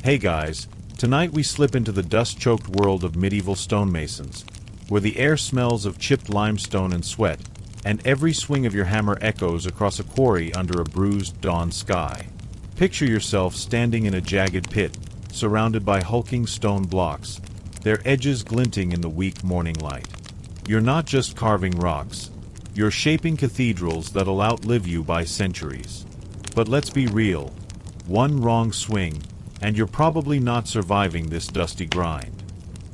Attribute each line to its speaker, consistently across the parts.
Speaker 1: Hey guys, tonight we slip into the dust-choked world of medieval stonemasons, where the air smells of chipped limestone and sweat, and every swing of your hammer echoes across a quarry under a bruised dawn sky. Picture yourself standing in a jagged pit, surrounded by hulking stone blocks, their edges glinting in the weak morning light. You're not just carving rocks, you're shaping cathedrals that'll outlive you by centuries. But let's be real, one wrong swing, and you're probably not surviving this dusty grind.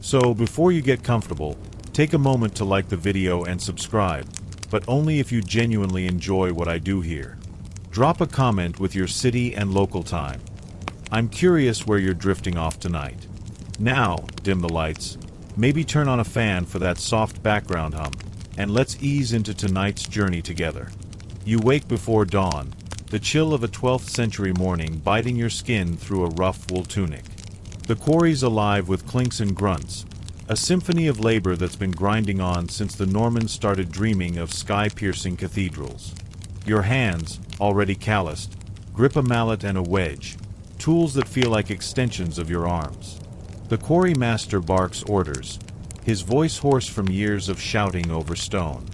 Speaker 1: So before you get comfortable, take a moment to like the video and subscribe, but only if you genuinely enjoy what I do here. Drop a comment with your city and local time. I'm curious where you're drifting off tonight. Now, dim the lights, maybe turn on a fan for that soft background hum, and let's ease into tonight's journey together. You wake before dawn, the chill of a 12th century morning biting your skin through a rough wool tunic. The quarry's alive with clinks and grunts, a symphony of labor that's been grinding on since the Normans started dreaming of sky-piercing cathedrals. Your hands, already calloused, grip a mallet and a wedge, tools that feel like extensions of your arms. The quarry master barks orders, his voice hoarse from years of shouting over stone.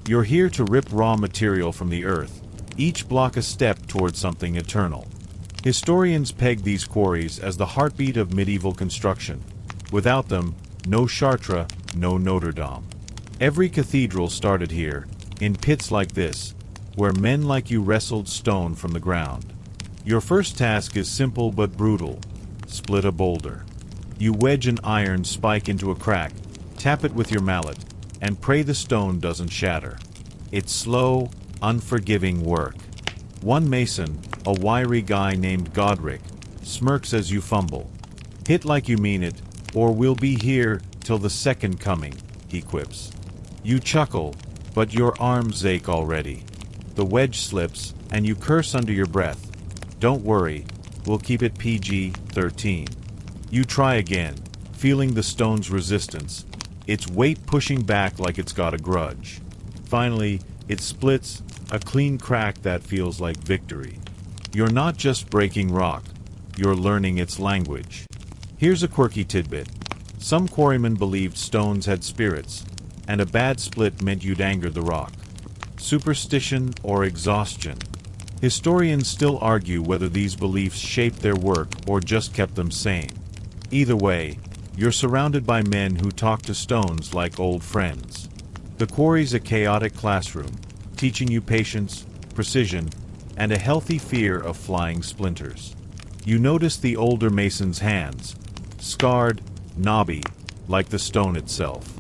Speaker 1: You're here to rip raw material from the earth, each block a step towards something eternal. Historians peg these quarries as the heartbeat of medieval construction. Without them, no Chartres, no Notre Dame. Every cathedral started here, in pits like this, where men like you wrestled stone from the ground. Your first task is simple but brutal. Split a boulder. You wedge an iron spike into a crack, tap it with your mallet, and pray the stone doesn't shatter. It's slow, unforgiving work. One mason, a wiry guy named Godric, smirks as you fumble. Hit like you mean it, or we'll be here till the second coming, he quips. You chuckle, but your arms ache already. The wedge slips, and you curse under your breath. Don't worry, we'll keep it PG-13. You try again, feeling the stone's resistance, its weight pushing back like it's got a grudge. Finally, it splits, a clean crack that feels like victory. You're not just breaking rock, you're learning its language. Here's a quirky tidbit. Some quarrymen believed stones had spirits, and a bad split meant you'd angered the rock. Superstition or exhaustion? Historians still argue whether these beliefs shaped their work or just kept them sane. Either way, you're surrounded by men who talk to stones like old friends. The quarry's a chaotic classroom, teaching you patience, precision, and a healthy fear of flying splinters. You notice the older mason's hands, scarred, knobby, like the stone itself.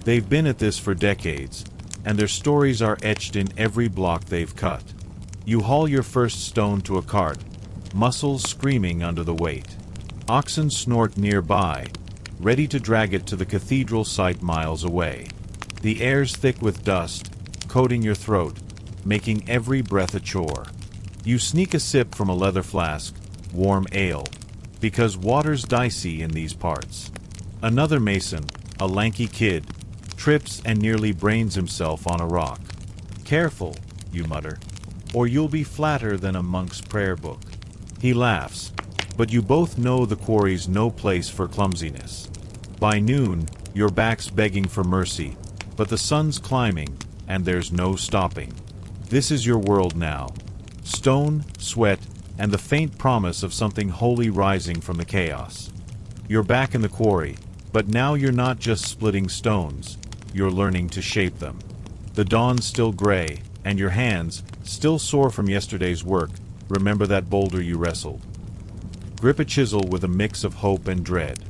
Speaker 1: They've been at this for decades, and their stories are etched in every block they've cut. You haul your first stone to a cart, muscles screaming under the weight. Oxen snort nearby, ready to drag it to the cathedral site miles away. The air's thick with dust, coating your throat, making every breath a chore. You sneak a sip from a leather flask, warm ale, because water's dicey in these parts. Another mason, a lanky kid, trips and nearly brains himself on a rock. Careful, you mutter, or you'll be flatter than a monk's prayer book. He laughs, but you both know the quarry's no place for clumsiness. By noon, your back's begging for mercy, but the sun's climbing, and there's no stopping. This is your world now. Stone, sweat, and the faint promise of something holy rising from the chaos. You're back in the quarry, but now you're not just splitting stones, you're learning to shape them. The dawn's still gray, and your hands, still sore from yesterday's work, remember that boulder you wrestled. Grip a chisel with a mix of hope and dread.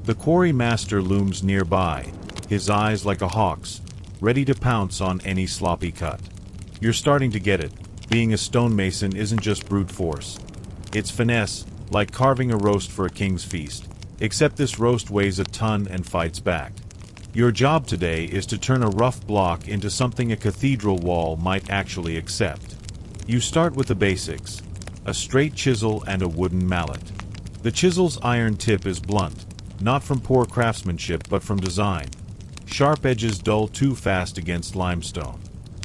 Speaker 1: The quarry master looms nearby, his eyes like a hawk's, ready to pounce on any sloppy cut. You're starting to get it. Being a stonemason isn't just brute force. It's finesse, like carving a roast for a king's feast, except this roast weighs a ton and fights back. Your job today is to turn a rough block into something a cathedral wall might actually accept. You start with the basics, a straight chisel and a wooden mallet. The chisel's iron tip is blunt, not from poor craftsmanship but from design. Sharp edges dull too fast against limestone.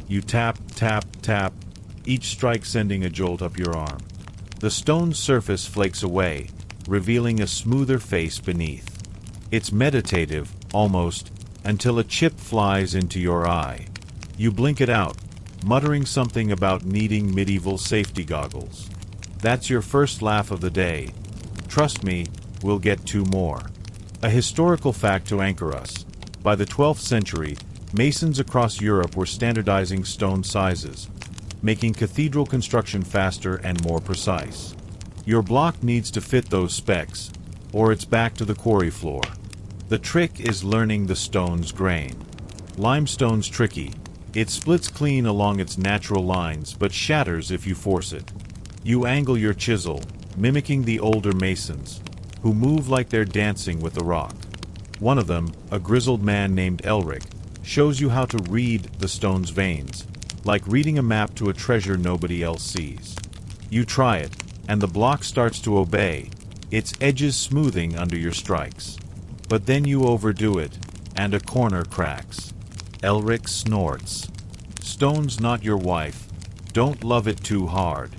Speaker 1: You tap, tap, tap, each strike sending a jolt up your arm. The stone's surface flakes away, revealing a smoother face beneath. It's meditative, almost, until a chip flies into your eye. You blink it out, muttering something about needing medieval safety goggles. That's your first laugh of the day. Trust me, we'll get two more. A historical fact to anchor us. By the 12th century, masons across Europe were standardizing stone sizes, making cathedral construction faster and more precise. Your block needs to fit those specs, or it's back to the quarry floor. The trick is learning the stone's grain. Limestone's tricky. It splits clean along its natural lines but shatters if you force it. You angle your chisel, mimicking the older masons, who move like they're dancing with the rock. One of them, a grizzled man named Elric, shows you how to read the stone's veins, like reading a map to a treasure nobody else sees. You try it, and the block starts to obey, its edges smoothing under your strikes. But then you overdo it, and a corner cracks. Elric snorts. "Stone's not your wife. Don't love it too hard."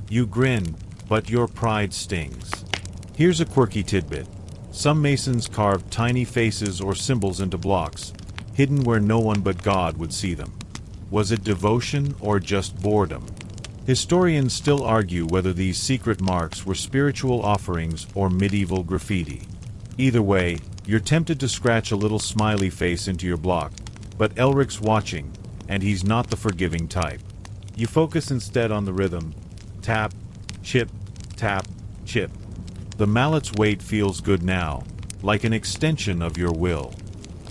Speaker 1: You grin, but your pride stings. Here's a quirky tidbit. Some masons carved tiny faces or symbols into blocks, hidden where no one but God would see them. Was it devotion or just boredom? Historians still argue whether these secret marks were spiritual offerings or medieval graffiti. Either way, you're tempted to scratch a little smiley face into your block, but Elric's watching, and he's not the forgiving type. You focus instead on the rhythm. Tap, chip, tap, chip. The mallet's weight feels good now, like an extension of your will.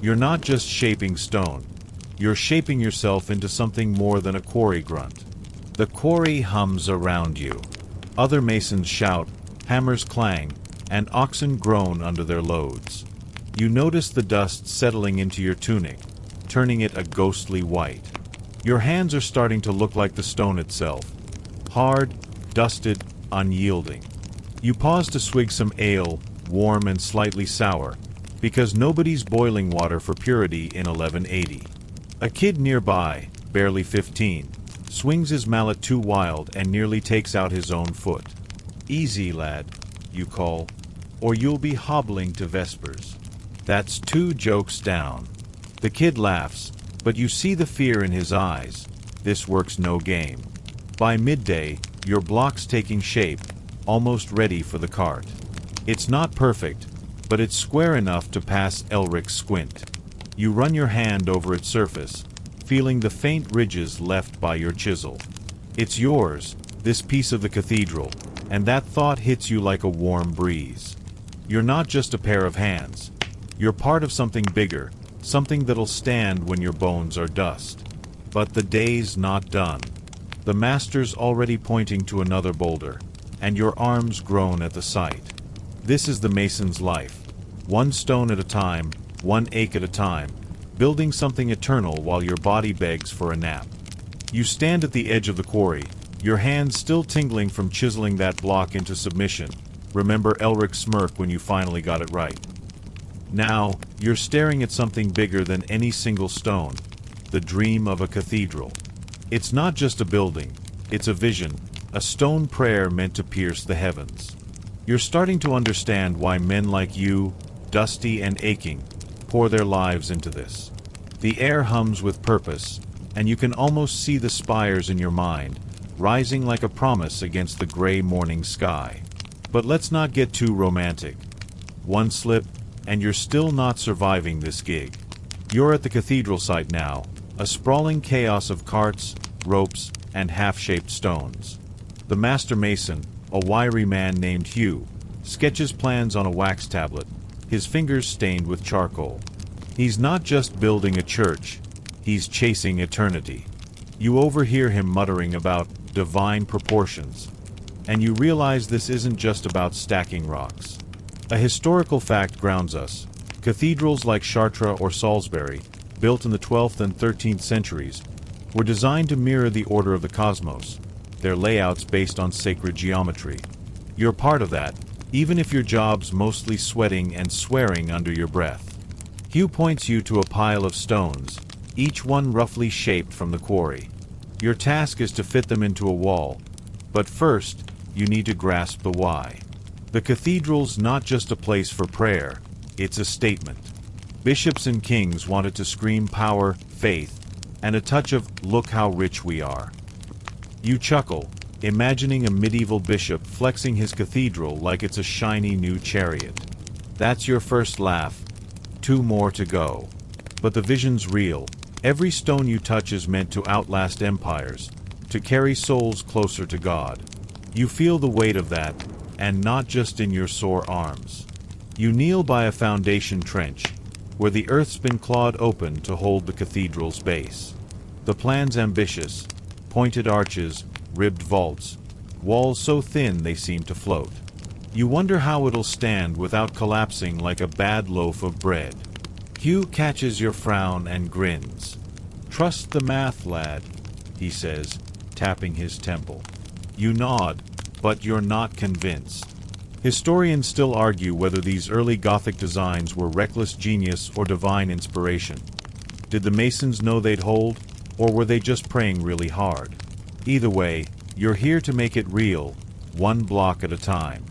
Speaker 1: You're not just shaping stone. You're shaping yourself into something more than a quarry grunt. The quarry hums around you. Other masons shout, hammers clang, and oxen groan under their loads. You notice the dust settling into your tunic, turning it a ghostly white. Your hands are starting to look like the stone itself. Hard, dusted, unyielding. You pause to swig some ale, warm and slightly sour, because nobody's boiling water for purity in 1180. A kid nearby, barely 15, swings his mallet too wild and nearly takes out his own foot. "Easy, lad," you call, "or you'll be hobbling to vespers." That's 2 jokes down. The kid laughs, but you see the fear in his eyes. This works no game. By midday, your block's taking shape, almost ready for the cart. It's not perfect, but it's square enough to pass Elric's squint. You run your hand over its surface, feeling the faint ridges left by your chisel. It's yours, this piece of the cathedral, and that thought hits you like a warm breeze. You're not just a pair of hands. You're part of something bigger, something that'll stand when your bones are dust. But the day's not done. The master's already pointing to another boulder, and your arms groan at the sight. This is the mason's life. One stone at a time, one ache at a time, building something eternal while your body begs for a nap. You stand at the edge of the quarry, your hands still tingling from chiseling that block into submission. Remember Elric's smirk when you finally got it right. Now, you're staring at something bigger than any single stone, the dream of a cathedral. It's not just a building, it's a vision, a stone prayer meant to pierce the heavens. You're starting to understand why men like you, dusty and aching, pour their lives into this. The air hums with purpose, and you can almost see the spires in your mind, rising like a promise against the gray morning sky. But let's not get too romantic. One slip, and you're still not surviving this gig. You're at the cathedral site now, a sprawling chaos of carts, ropes, and half-shaped stones. The master mason, a wiry man named Hugh, sketches plans on a wax tablet, his fingers stained with charcoal. He's not just building a church, he's chasing eternity. You overhear him muttering about divine proportions, and you realize this isn't just about stacking rocks. A historical fact grounds us. Cathedrals like Chartres or Salisbury, built in the 12th and 13th centuries, were designed to mirror the order of the cosmos, their layouts based on sacred geometry. You're part of that, even if your job's mostly sweating and swearing under your breath. Hugh points you to a pile of stones, each one roughly shaped from the quarry. Your task is to fit them into a wall, but first, you need to grasp the why. The cathedral's not just a place for prayer, it's a statement. Bishops and kings wanted to scream power, faith, and a touch of, "Look how rich we are." You chuckle, imagining a medieval bishop flexing his cathedral like it's a shiny new chariot. That's your first laugh. 2 more to go. But the vision's real. Every stone you touch is meant to outlast empires, to carry souls closer to God. You feel the weight of that, and not just in your sore arms. You kneel by a foundation trench, where the earth's been clawed open to hold the cathedral's base. The plan's ambitious, pointed arches, ribbed vaults, walls so thin they seem to float. You wonder how it'll stand without collapsing like a bad loaf of bread. Hugh catches your frown and grins. "Trust the math, lad," he says, tapping his temple. You nod, but you're not convinced. Historians still argue whether these early Gothic designs were reckless genius or divine inspiration. Did the Masons know they'd hold, or were they just praying really hard? Either way, you're here to make it real, one block at a time.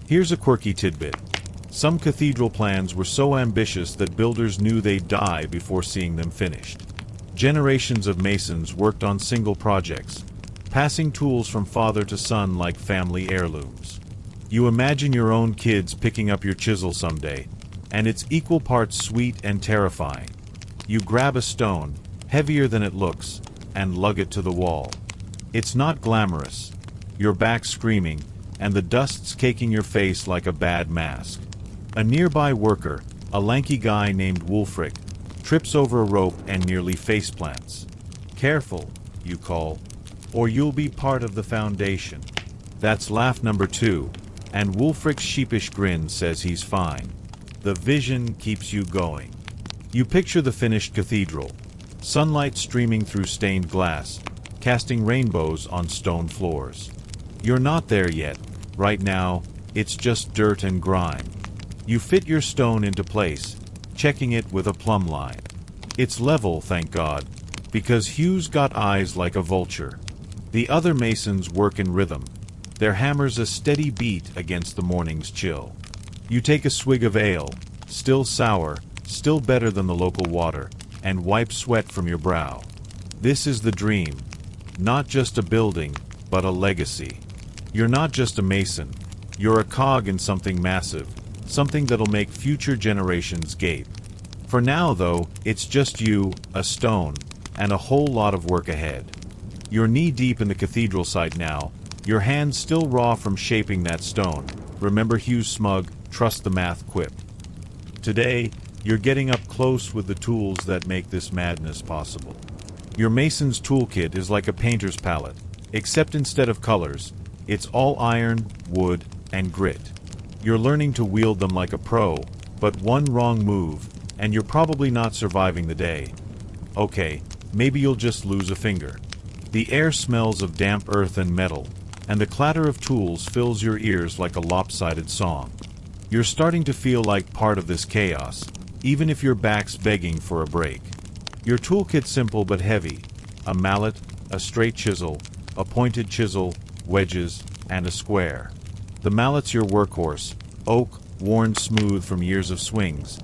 Speaker 1: Here's a quirky tidbit. Some cathedral plans were so ambitious that builders knew they'd die before seeing them finished. Generations of masons worked on single projects, passing tools from father to son like family heirlooms. You imagine your own kids picking up your chisel someday, and it's equal parts sweet and terrifying. You grab a stone, heavier than it looks, and lug it to the wall. It's not glamorous. Your back screaming, and the dust's caking your face like a bad mask. A nearby worker, a lanky guy named Wulfric, trips over a rope and nearly faceplants. "Careful," you call, "or you'll be part of the foundation." That's laugh number 2, and Wulfric's sheepish grin says he's fine. The vision keeps you going. You picture the finished cathedral, sunlight streaming through stained glass, casting rainbows on stone floors. You're not there yet. Right now, it's just dirt and grime. You fit your stone into place, checking it with a plumb line. It's level, thank God, because Hugh's got eyes like a vulture. The other masons work in rhythm, their hammers a steady beat against the morning's chill. You take a swig of ale, still sour, still better than the local water, and wipe sweat from your brow. This is the dream. Not just a building, but a legacy. You're not just a mason. You're a cog in something massive, something that'll make future generations gape. For now, though, it's just you, a stone, and a whole lot of work ahead. You're knee-deep in the cathedral site now, your hands still raw from shaping that stone. Remember Hugh's smug, trust the math quip. Today, you're getting up close with the tools that make this madness possible. Your mason's toolkit is like a painter's palette, except instead of colors, it's all iron, wood, and grit. You're learning to wield them like a pro, but one wrong move, and you're probably not surviving the day. Okay, maybe you'll just lose a finger. The air smells of damp earth and metal, and the clatter of tools fills your ears like a lopsided song. You're starting to feel like part of this chaos, even if your back's begging for a break. Your toolkit's simple but heavy: a mallet, a straight chisel, a pointed chisel, wedges, and a square. The mallet's your workhorse, oak, worn smooth from years of swings.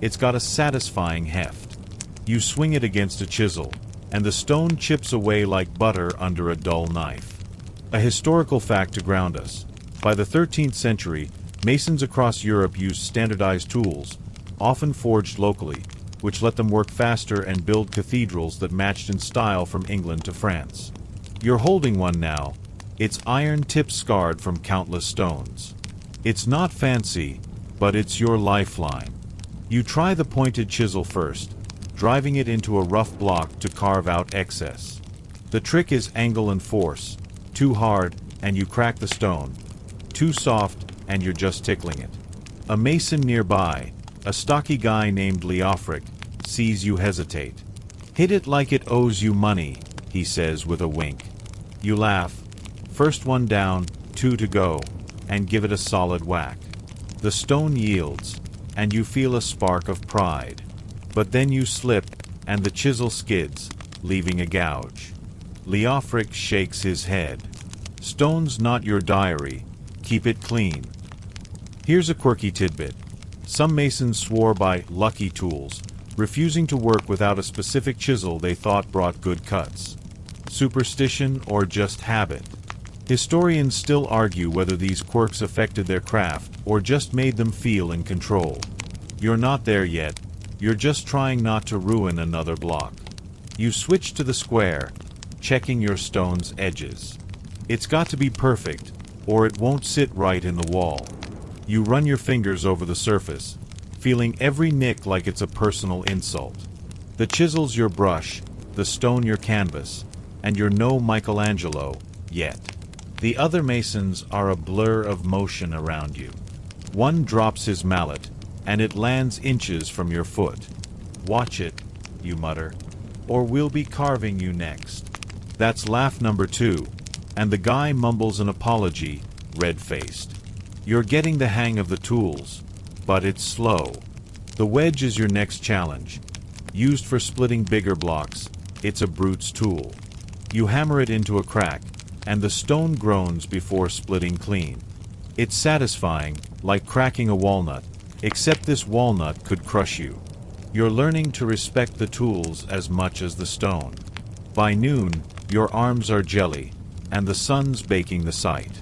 Speaker 1: It's got a satisfying heft. You swing it against a chisel, and the stone chips away like butter under a dull knife. A historical fact to ground us. By the 13th century, masons across Europe used standardized tools, often forged locally, which let them work faster and build cathedrals that matched in style from England to France. You're holding one now. Its iron tip scarred from countless stones. It's not fancy, but it's your lifeline. You try the pointed chisel first, driving it into a rough block to carve out excess. The trick is angle and force. Too hard, and you crack the stone. Too soft, and you're just tickling it. A mason nearby, a stocky guy named Leofric, sees you hesitate. "Hit it like it owes you money," he says with a wink. You laugh. First one down, 2 to go, and give it a solid whack. The stone yields, and you feel a spark of pride. But then you slip, and the chisel skids, leaving a gouge. Leofric shakes his head. "Stone's not your diary. Keep it clean." Here's a quirky tidbit. Some masons swore by lucky tools, refusing to work without a specific chisel they thought brought good cuts. Superstition or just habit? Historians still argue whether these quirks affected their craft or just made them feel in control. You're not there yet, you're just trying not to ruin another block. You switch to the square, checking your stone's edges. It's got to be perfect, or it won't sit right in the wall. You run your fingers over the surface, feeling every nick like it's a personal insult. The chisel's your brush, the stone your canvas, and you're no Michelangelo yet. The other masons are a blur of motion around you. One drops his mallet, and it lands inches from your foot. "Watch it," you mutter, "or we'll be carving you next." That's laugh number 2, and the guy mumbles an apology, red-faced. You're getting the hang of the tools, but it's slow. The wedge is your next challenge. Used for splitting bigger blocks, it's a brute's tool. You hammer it into a crack, and the stone groans before splitting clean. It's satisfying, like cracking a walnut, except this walnut could crush you. You're learning to respect the tools as much as the stone. By noon, your arms are jelly, and the sun's baking the sight.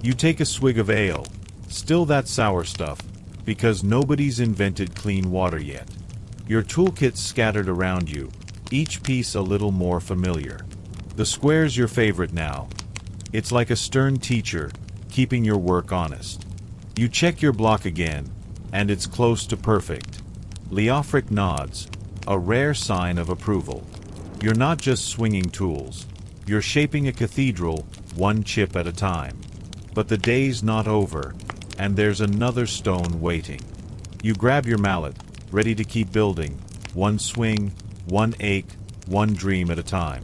Speaker 1: You take a swig of ale, still that sour stuff, because nobody's invented clean water yet. Your toolkit's scattered around you, each piece a little more familiar. The square's your favorite now. It's like a stern teacher, keeping your work honest. You check your block again, and it's close to perfect. Leofric nods, a rare sign of approval. You're not just swinging tools. You're shaping a cathedral, one chip at a time. But the day's not over, and there's another stone waiting. You grab your mallet, ready to keep building, one swing, one ache, one dream at a time.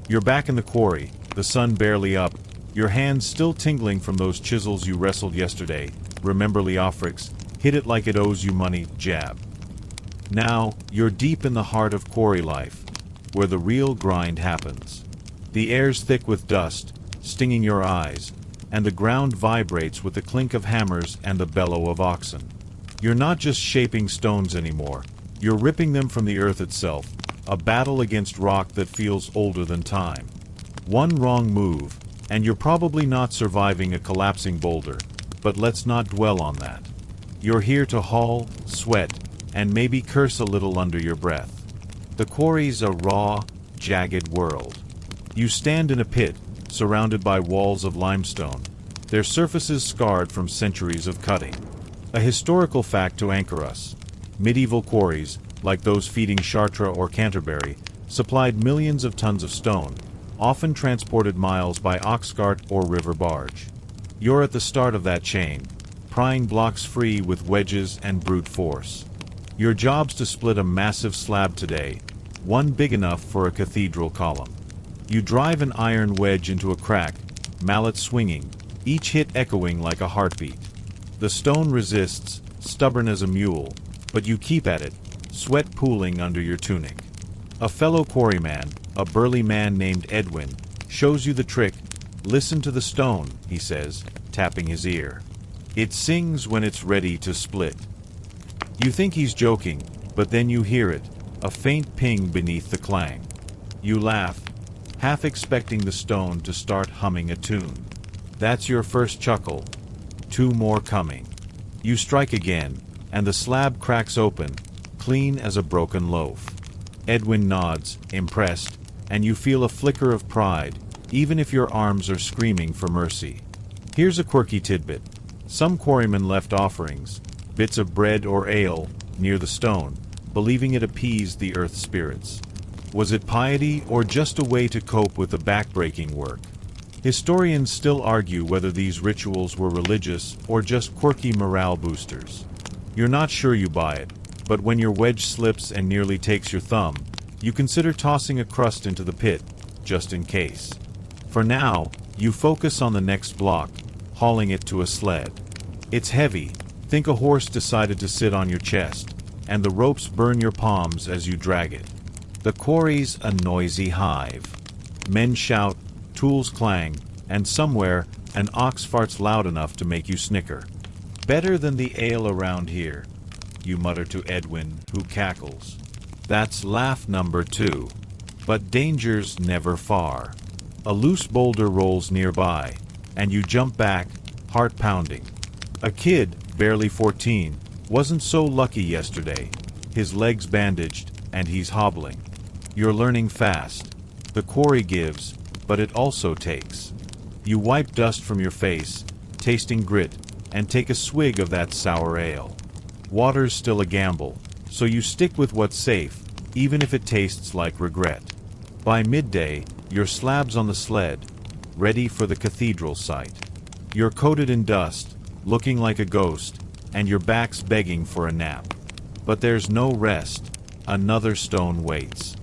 Speaker 1: You're back in the quarry, the sun barely up, your hands still tingling from those chisels you wrestled yesterday. Remember Leofric's, hit it like it owes you money, jab. Now, you're deep in the heart of quarry life, where the real grind happens. The air's thick with dust, stinging your eyes, and the ground vibrates with the clink of hammers and the bellow of oxen. You're not just shaping stones anymore, you're ripping them from the earth itself, a battle against rock that feels older than time. One wrong move, and you're probably not surviving a collapsing boulder, but let's not dwell on that. You're here to haul, sweat, and maybe curse a little under your breath. The quarry's a raw, jagged world. You stand in a pit, surrounded by walls of limestone, their surfaces scarred from centuries of cutting. A historical fact to anchor us. Medieval quarries, like those feeding Chartres or Canterbury, supplied millions of tons of stone, often transported miles by ox cart or river barge. You're at the start of that chain, prying blocks free with wedges and brute force. Your job's to split a massive slab today, one big enough for a cathedral column. You drive an iron wedge into a crack, mallet swinging, each hit echoing like a heartbeat. The stone resists, stubborn as a mule, but you keep at it, sweat pooling under your tunic. A fellow quarryman, a burly man named Edwin, shows you the trick. "Listen to the stone," he says, tapping his ear. "It sings when it's ready to split." You think he's joking, but then you hear it, a faint ping beneath the clang. You laugh, half expecting the stone to start humming a tune. That's your first chuckle. 2 more coming. You strike again, and the slab cracks open, clean as a broken loaf. Edwin nods, impressed, and you feel a flicker of pride, even if your arms are screaming for mercy. Here's a quirky tidbit. Some quarrymen left offerings, bits of bread or ale, near the stone, believing it appeased the earth spirits. Was it piety or just a way to cope with the backbreaking work? Historians still argue whether these rituals were religious or just quirky morale boosters. You're not sure you buy it, but when your wedge slips and nearly takes your thumb, you consider tossing a crust into the pit, just in case. For now, you focus on the next block, hauling it to a sled. It's heavy, think a horse decided to sit on your chest, and the ropes burn your palms as you drag it. The quarry's a noisy hive. Men shout, tools clang, and somewhere, an ox farts loud enough to make you snicker. Better than the ale around here, you mutter to Edwin, who cackles. That's laugh number 2. But danger's never far. A loose boulder rolls nearby, and you jump back, heart pounding. A kid, barely 14, wasn't so lucky yesterday. His legs bandaged, and he's hobbling. You're learning fast. The quarry gives, but it also takes. You wipe dust from your face, tasting grit, and take a swig of that sour ale. Water's still a gamble, so you stick with what's safe, even if it tastes like regret. By midday, you're slabs on the sled, ready for the cathedral site. You're coated in dust, looking like a ghost, and your back's begging for a nap. But there's no rest. Another stone waits.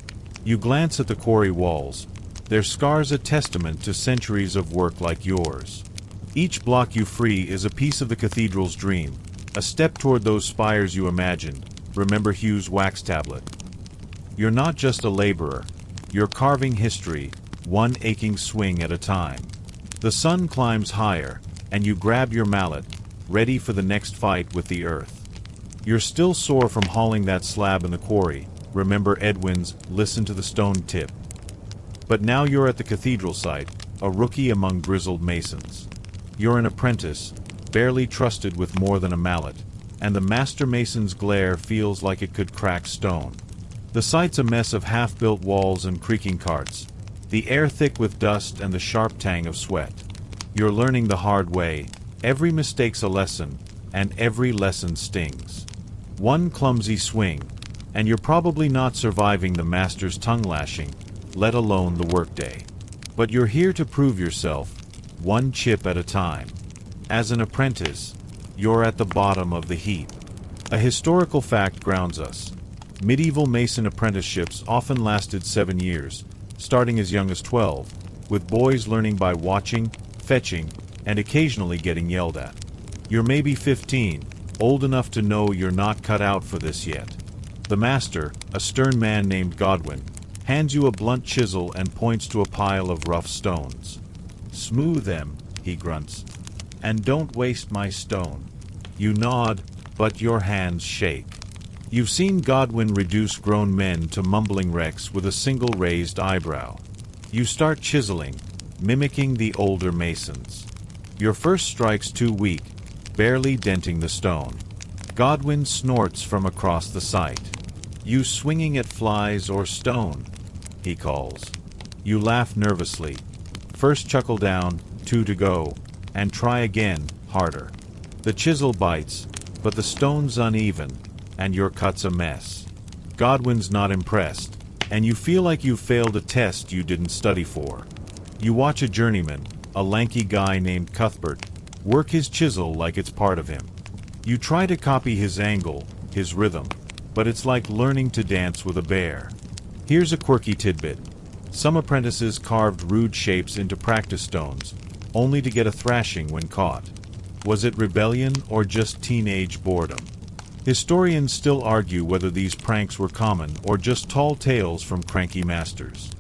Speaker 1: You glance at the quarry walls. Their scars a testament to centuries of work like yours. Each block you free is a piece of the cathedral's dream, a step toward those spires you imagined. Remember Hugh's wax tablet. You're not just a laborer. You're carving history, one aching swing at a time. The sun climbs higher, and you grab your mallet, ready for the next fight with the earth. You're still sore from hauling that slab in the quarry. Remember Edwin's "listen to the stone" tip. But now you're at the cathedral site, a rookie among grizzled masons. You're an apprentice, barely trusted with more than a mallet, and the master mason's glare feels like it could crack stone. The site's a mess of half-built walls and creaking carts, the air thick with dust and the sharp tang of sweat. You're learning the hard way. Every mistake's a lesson, and every lesson stings. One clumsy swing, and you're probably not surviving the master's tongue-lashing, let alone the workday. But you're here to prove yourself, one chip at a time. As an apprentice, you're at the bottom of the heap. A historical fact grounds us. Medieval mason apprenticeships often lasted 7 years, starting as young as 12, with boys learning by watching, fetching, and occasionally getting yelled at. You're maybe 15, old enough to know you're not cut out for this yet. The master, a stern man named Godwin, hands you a blunt chisel and points to a pile of rough stones. "Smooth them," he grunts, "and don't waste my stone." You nod, but your hands shake. You've seen Godwin reduce grown men to mumbling wrecks with a single raised eyebrow. You start chiseling, mimicking the older masons. Your first strike's too weak, barely denting the stone. Godwin snorts from across the site. "You swinging at flies or stone?" he calls. You laugh nervously. First chuckle down, 2 to go, and try again, harder. The chisel bites, but the stone's uneven, and your cut's a mess. Godwin's not impressed, and you feel like you've failed a test you didn't study for. You watch a journeyman, a lanky guy named Cuthbert, work his chisel like it's part of him. You try to copy his angle, his rhythm, but it's like learning to dance with a bear. Here's a quirky tidbit. Some apprentices carved rude shapes into practice stones, only to get a thrashing when caught. Was it rebellion or just teenage boredom? Historians still argue whether these pranks were common or just tall tales from cranky masters.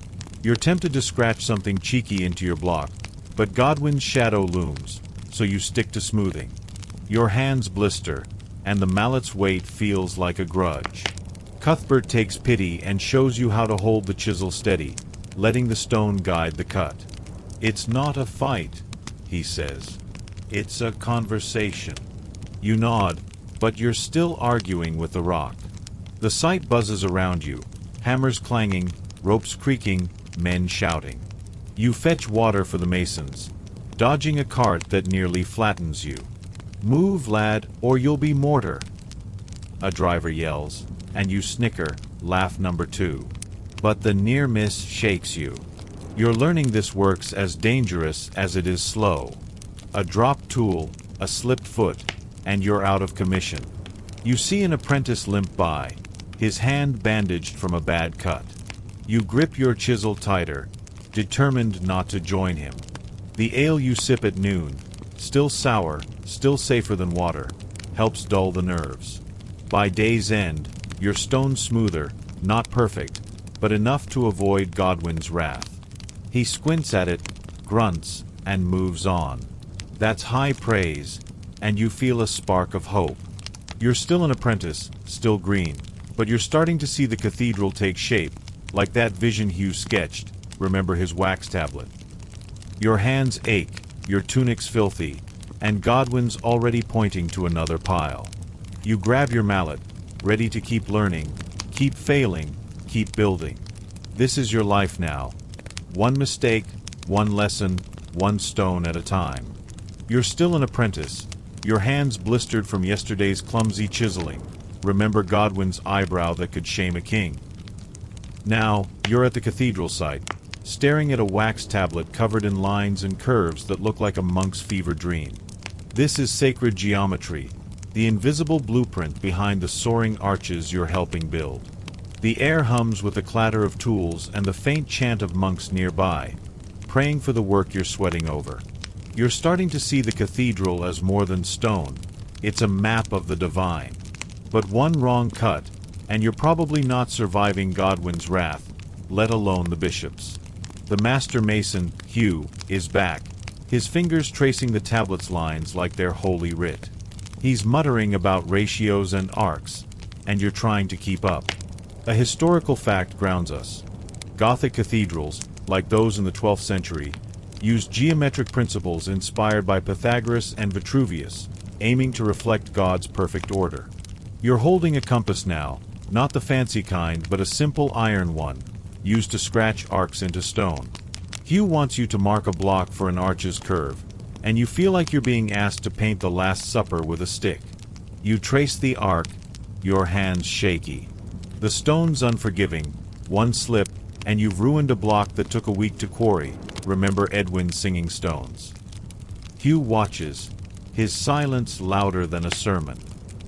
Speaker 1: You're tempted to scratch something cheeky into your block, but Godwin's shadow looms, so you stick to smoothing. Your hands blister, and the mallet's weight feels like a grudge. Cuthbert takes pity and shows you how to hold the chisel steady, letting the stone guide the cut. "It's not a fight," he says. "It's a conversation." You nod, but you're still arguing with the rock. The site buzzes around you, hammers clanging, ropes creaking, men shouting. You fetch water for the masons, dodging a cart that nearly flattens you. "Move, lad, or you'll be mortar," a driver yells, and you snicker, laugh number 2. But the near miss shakes you. You're learning this work's as dangerous as it is slow. A dropped tool, a slipped foot, and you're out of commission. You see an apprentice limp by, his hand bandaged from a bad cut. You grip your chisel tighter, determined not to join him. The ale you sip at noon, still sour, still safer than water, helps dull the nerves. By day's end, your stone's smoother, not perfect, but enough to avoid Godwin's wrath. He squints at it, grunts, and moves on. That's high praise, and you feel a spark of hope. You're still an apprentice, still green, but you're starting to see the cathedral take shape, like that vision Hugh sketched. Remember his wax tablet. Your hands ache, your tunic's filthy, and Godwin's already pointing to another pile. You grab your mallet, ready to keep learning, keep failing, keep building. This is your life now. One mistake, one lesson, one stone at a time. You're still an apprentice, your hands blistered from yesterday's clumsy chiseling. Remember Godwin's eyebrow that could shame a king. Now, you're at the cathedral site, staring at a wax tablet covered in lines and curves that look like a monk's fever dream. This is sacred geometry, the invisible blueprint behind the soaring arches you're helping build. The air hums with the clatter of tools and the faint chant of monks nearby, praying for the work you're sweating over. You're starting to see the cathedral as more than stone. It's a map of the divine. But one wrong cut, and you're probably not surviving Godwin's wrath, let alone the bishop's. The master mason, Hugh, is back, his fingers tracing the tablet's lines like they're holy writ. He's muttering about ratios and arcs, and you're trying to keep up. A historical fact grounds us. Gothic cathedrals, like those in the 12th century, used geometric principles inspired by Pythagoras and Vitruvius, aiming to reflect God's perfect order. You're holding a compass now, not the fancy kind but a simple iron one, used to scratch arcs into stone. Hugh wants you to mark a block for an arch's curve, and you feel like you're being asked to paint the Last Supper with a stick. You trace the arc, your hands shaky. The stone's unforgiving, one slip, and you've ruined a block that took a week to quarry. Remember Edwin's singing stones. Hugh watches, his silence louder than a sermon.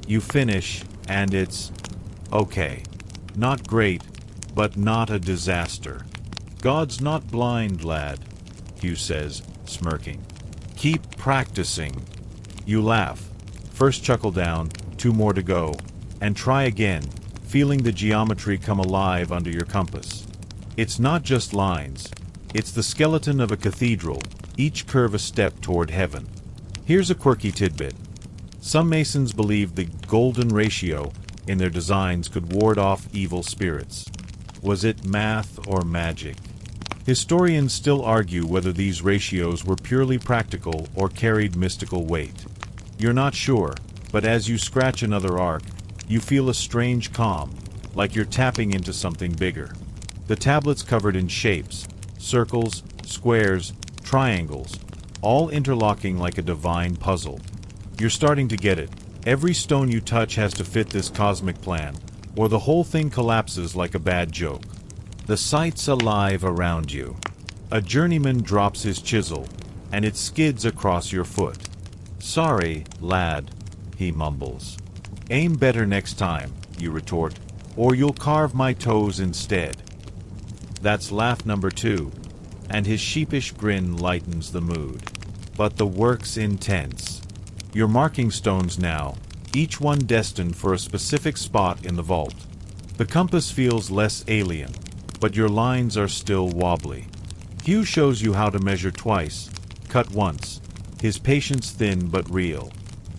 Speaker 1: You finish, and it's okay. Not great, but not a disaster. God's not blind, lad, Hugh says, smirking. Keep practicing. You laugh. First chuckle down, 2 more to go, and try again, feeling the geometry come alive under your compass. It's not just lines. It's the skeleton of a cathedral, each curve a step toward heaven. Here's a quirky tidbit. Some masons believe the golden ratio in their designs could ward off evil spirits. Was it math or magic? Historians still argue whether these ratios were purely practical or carried mystical weight. You're not sure, but as you scratch another arc, you feel a strange calm, like you're tapping into something bigger. The tablet's covered in shapes, circles, squares, triangles, all interlocking like a divine puzzle. You're starting to get it. Every stone you touch has to fit this cosmic plan, or the whole thing collapses like a bad joke. The site's alive around you. A journeyman drops his chisel, and it skids across your foot. Sorry, lad, he mumbles. Aim better next time, you retort, or you'll carve my toes instead. That's laugh number 2, and his sheepish grin lightens the mood. But the work's intense. You're marking stones now, each one destined for a specific spot in the vault. The compass feels less alien, but your lines are still wobbly. Hugh shows you how to measure twice, cut once, his patience thin but real.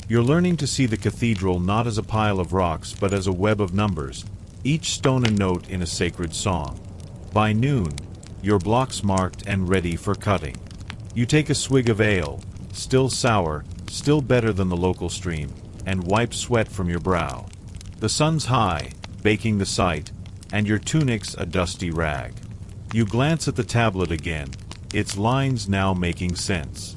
Speaker 1: You're learning to see the cathedral not as a pile of rocks but as a web of numbers, each stone a note in a sacred song. By noon, your block's marked and ready for cutting. You take a swig of ale, still sour, still better than the local stream, and wipe sweat from your brow. The sun's high, baking the site, and your tunic's a dusty rag. You glance at the tablet again, its lines now making sense.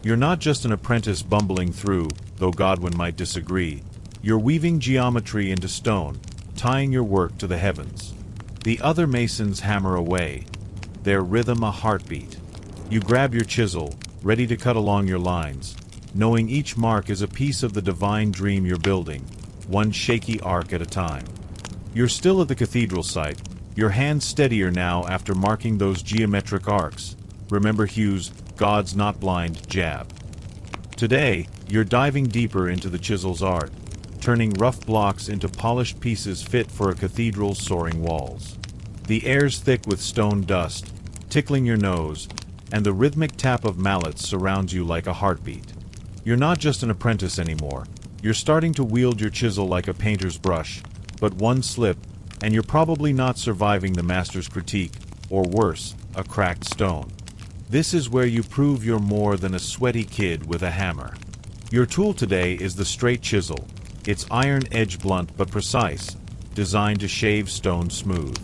Speaker 1: You're not just an apprentice bumbling through, though Godwin might disagree. You're weaving geometry into stone, tying your work to the heavens. The other masons hammer away, their rhythm a heartbeat. You grab your chisel, ready to cut along your lines, knowing each mark is a piece of the divine dream you're building, one shaky arc at a time. You're still at the cathedral site, your hands steadier now after marking those geometric arcs. Remember Hugh's "God's not blind" jab. Today, you're diving deeper into the chisel's art, turning rough blocks into polished pieces fit for a cathedral's soaring walls. The air's thick with stone dust, tickling your nose, and the rhythmic tap of mallets surrounds you like a heartbeat. You're not just an apprentice anymore. You're starting to wield your chisel like a painter's brush, but one slip, and you're probably not surviving the master's critique, or worse, a cracked stone. This is where you prove you're more than a sweaty kid with a hammer. Your tool today is the straight chisel. It's iron edge blunt but precise, designed to shave stone smooth.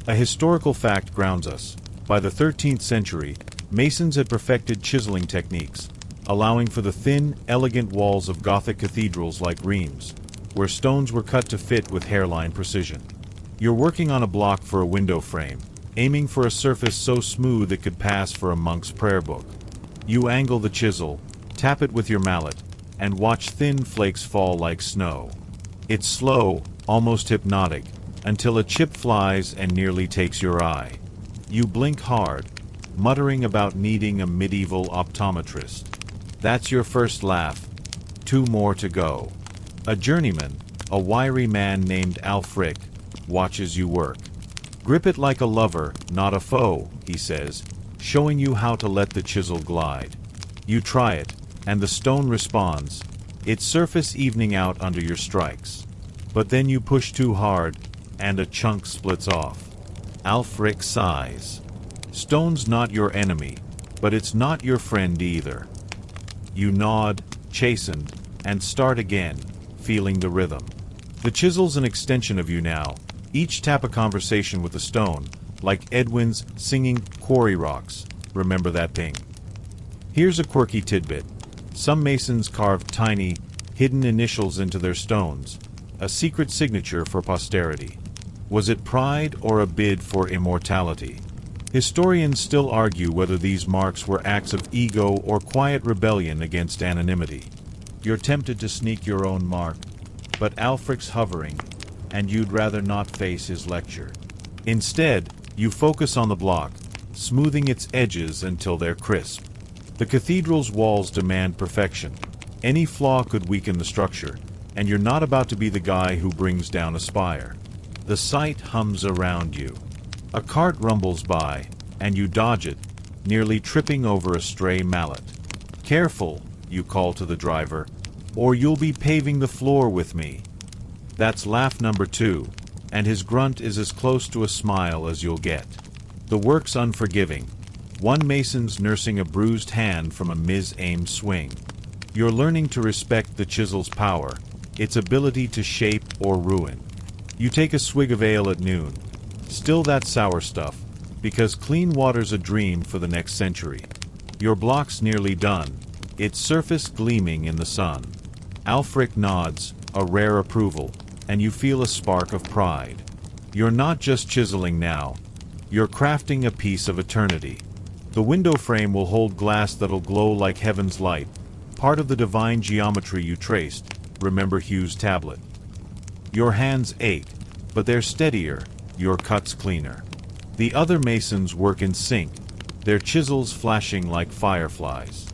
Speaker 1: A historical fact grounds us. By the 13th century, masons had perfected chiseling techniques, allowing for the thin, elegant walls of Gothic cathedrals like Reims, where stones were cut to fit with hairline precision. You're working on a block for a window frame, aiming for a surface so smooth it could pass for a monk's prayer book. You angle the chisel, tap it with your mallet, and watch thin flakes fall like snow. It's slow, almost hypnotic, until a chip flies and nearly takes your eye. You blink hard, muttering about needing a medieval optometrist. That's your first laugh. 2 more to go. A journeyman, a wiry man named Alfric, watches you work. Grip it like a lover, not a foe, he says, showing you how to let the chisel glide. You try it, and the stone responds, its surface evening out under your strikes. But then you push too hard, and a chunk splits off. Alfric sighs. Stone's not your enemy, but it's not your friend either. You nod, chastened, and start again, feeling the rhythm. The chisel's an extension of you now. Each tap a conversation with the stone, like Edwin's singing quarry rocks. Remember that ping? Here's a quirky tidbit. Some masons carve tiny, hidden initials into their stones, a secret signature for posterity. Was it pride or a bid for immortality? Historians still argue whether these marks were acts of ego or quiet rebellion against anonymity. You're tempted to sneak your own mark, but Alfric's hovering, and you'd rather not face his lecture. Instead, you focus on the block, smoothing its edges until they're crisp. The cathedral's walls demand perfection. Any flaw could weaken the structure, and you're not about to be the guy who brings down a spire. The site hums around you. A cart rumbles by, and you dodge it, nearly tripping over a stray mallet. Careful, you call to the driver, or you'll be paving the floor with me. That's laugh number 2, and his grunt is as close to a smile as you'll get. The work's unforgiving. One mason's nursing a bruised hand from a mis-aimed swing. You're learning to respect the chisel's power, its ability to shape or ruin. You take a swig of ale at noon. Still that sour stuff, because clean water's a dream for the next century. Your block's nearly done, its surface gleaming in the sun. Alfric nods, a rare approval, and you feel a spark of pride. You're not just chiseling now, you're crafting a piece of eternity. The window frame will hold glass that'll glow like heaven's light, part of the divine geometry you traced. Remember Hugh's tablet. Your hands ache, but they're steadier, your cuts cleaner. The other masons work in sync, their chisels flashing like fireflies.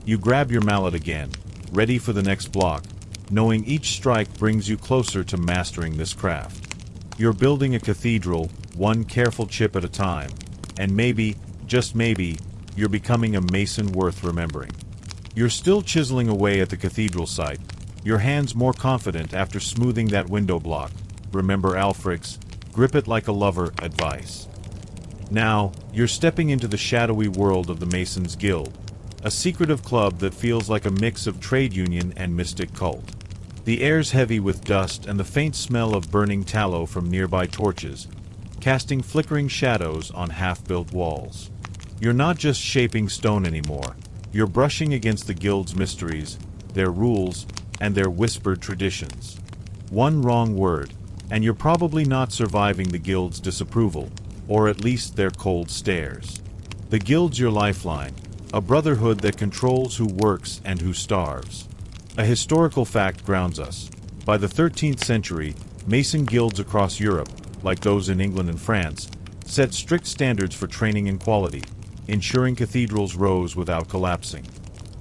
Speaker 1: You grab your mallet again, ready for the next block, knowing each strike brings you closer to mastering this craft. You're building a cathedral, one careful chip at a time, and maybe, just maybe, you're becoming a mason worth remembering. You're still chiseling away at the cathedral site, your hands more confident after smoothing that window block. Remember Alfric's grip it like a lover advice. Now, you're stepping into the shadowy world of the Masons Guild, a secretive club that feels like a mix of trade union and mystic cult. The air's heavy with dust and the faint smell of burning tallow from nearby torches, casting flickering shadows on half-built walls. You're not just shaping stone anymore, you're brushing against the guild's mysteries, their rules, and their whispered traditions. One wrong word, and you're probably not surviving the guild's disapproval, or at least their cold stares. The guild's your lifeline, a brotherhood that controls who works and who starves. A historical fact grounds us. By the 13th century, Mason guilds across Europe, like those in England and France, set strict standards for training and quality, ensuring cathedrals rose without collapsing.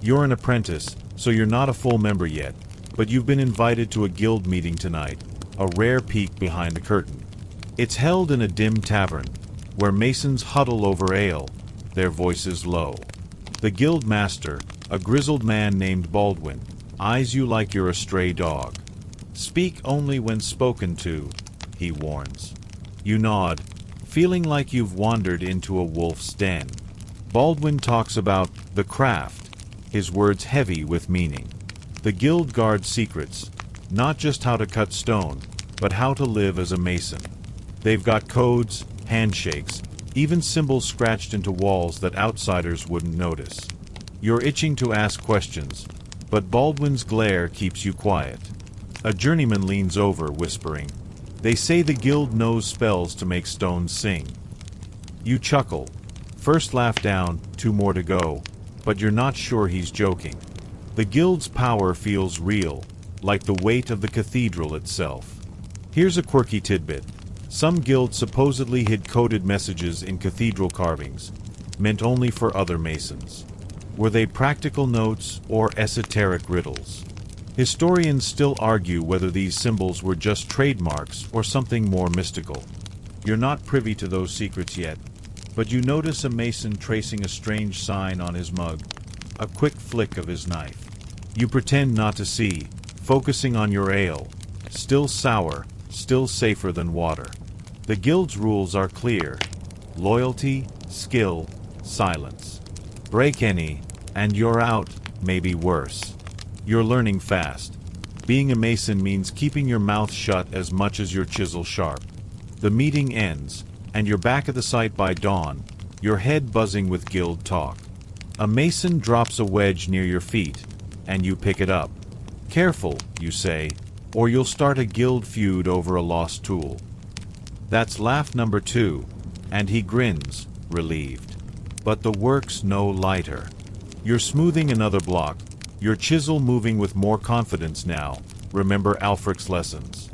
Speaker 1: You're an apprentice, so you're not a full member yet, but you've been invited to a guild meeting tonight, a rare peek behind the curtain. It's held in a dim tavern, where masons huddle over ale, their voices low. The guild master, A grizzled man named Baldwin eyes you like you're a stray dog. Speak only when spoken to, he warns. You nod, feeling like you've wandered into a wolf's den. Baldwin talks about the craft, his words heavy with meaning. The guild guards secrets, not just how to cut stone, but how to live as a mason. They've got codes, handshakes, even symbols scratched into walls that outsiders wouldn't notice. You're itching to ask questions, but Baldwin's glare keeps you quiet. A journeyman leans over, whispering, "They say the guild knows spells to make stones sing." You chuckle. First laugh down, 2 more to go, but you're not sure he's joking. The guild's power feels real, like the weight of the cathedral itself. Here's a quirky tidbit. Some guilds supposedly hid coded messages in cathedral carvings, meant only for other masons. Were they practical notes or esoteric riddles? Historians still argue whether these symbols were just trademarks or something more mystical. You're not privy to those secrets yet, but you notice a mason tracing a strange sign on his mug, a quick flick of his knife. You pretend not to see, focusing on your ale, still sour, still safer than water. The guild's rules are clear: loyalty, skill, silence. Break any, and you're out, maybe worse. You're learning fast. Being a mason means keeping your mouth shut as much as your chisel sharp. The meeting ends, and you're back at the site by dawn, your head buzzing with guild talk. A mason drops a wedge near your feet, and you pick it up. "Careful," you say, "or you'll start a guild feud over a lost tool." That's laugh number 2, and he grins, relieved. But the work's no lighter. You're smoothing another block, your chisel moving with more confidence now. Remember Alfric's lessons.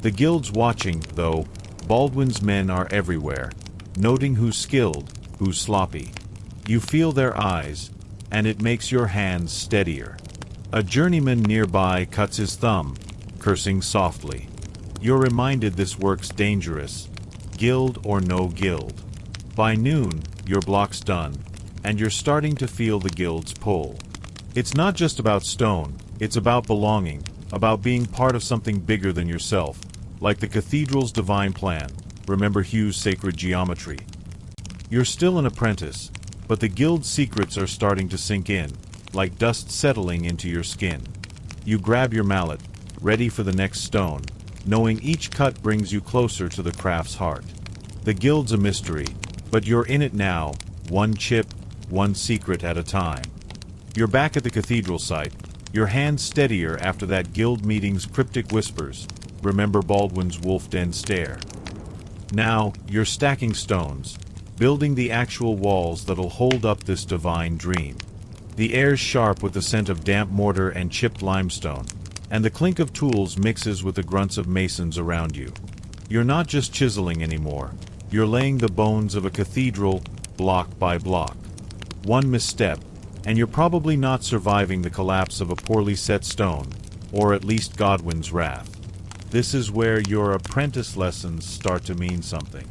Speaker 1: The guild's watching, though. Baldwin's men are everywhere, noting who's skilled, who's sloppy. You feel their eyes, and it makes your hands steadier. A journeyman nearby cuts his thumb, cursing softly. You're reminded this work's dangerous, guild or no guild. By noon, your block's done, and you're starting to feel the guild's pull. It's not just about stone, it's about belonging, about being part of something bigger than yourself, like the cathedral's divine plan. Remember Hugh's sacred geometry. You're still an apprentice, but the guild's secrets are starting to sink in, like dust settling into your skin. You grab your mallet, ready for the next stone, knowing each cut brings you closer to the craft's heart. The guild's a mystery, but you're in it now, one chip, one secret at a time. You're back at the cathedral site, your hands steadier after that guild meeting's cryptic whispers. Remember Baldwin's wolf den stare. Now, you're stacking stones, building the actual walls that'll hold up this divine dream. The air's sharp with the scent of damp mortar and chipped limestone, and the clink of tools mixes with the grunts of masons around you. You're not just chiseling anymore, you're laying the bones of a cathedral, block by block. One misstep, and you're probably not surviving the collapse of a poorly set stone, or at least Godwin's wrath. This is where your apprentice lessons start to mean something.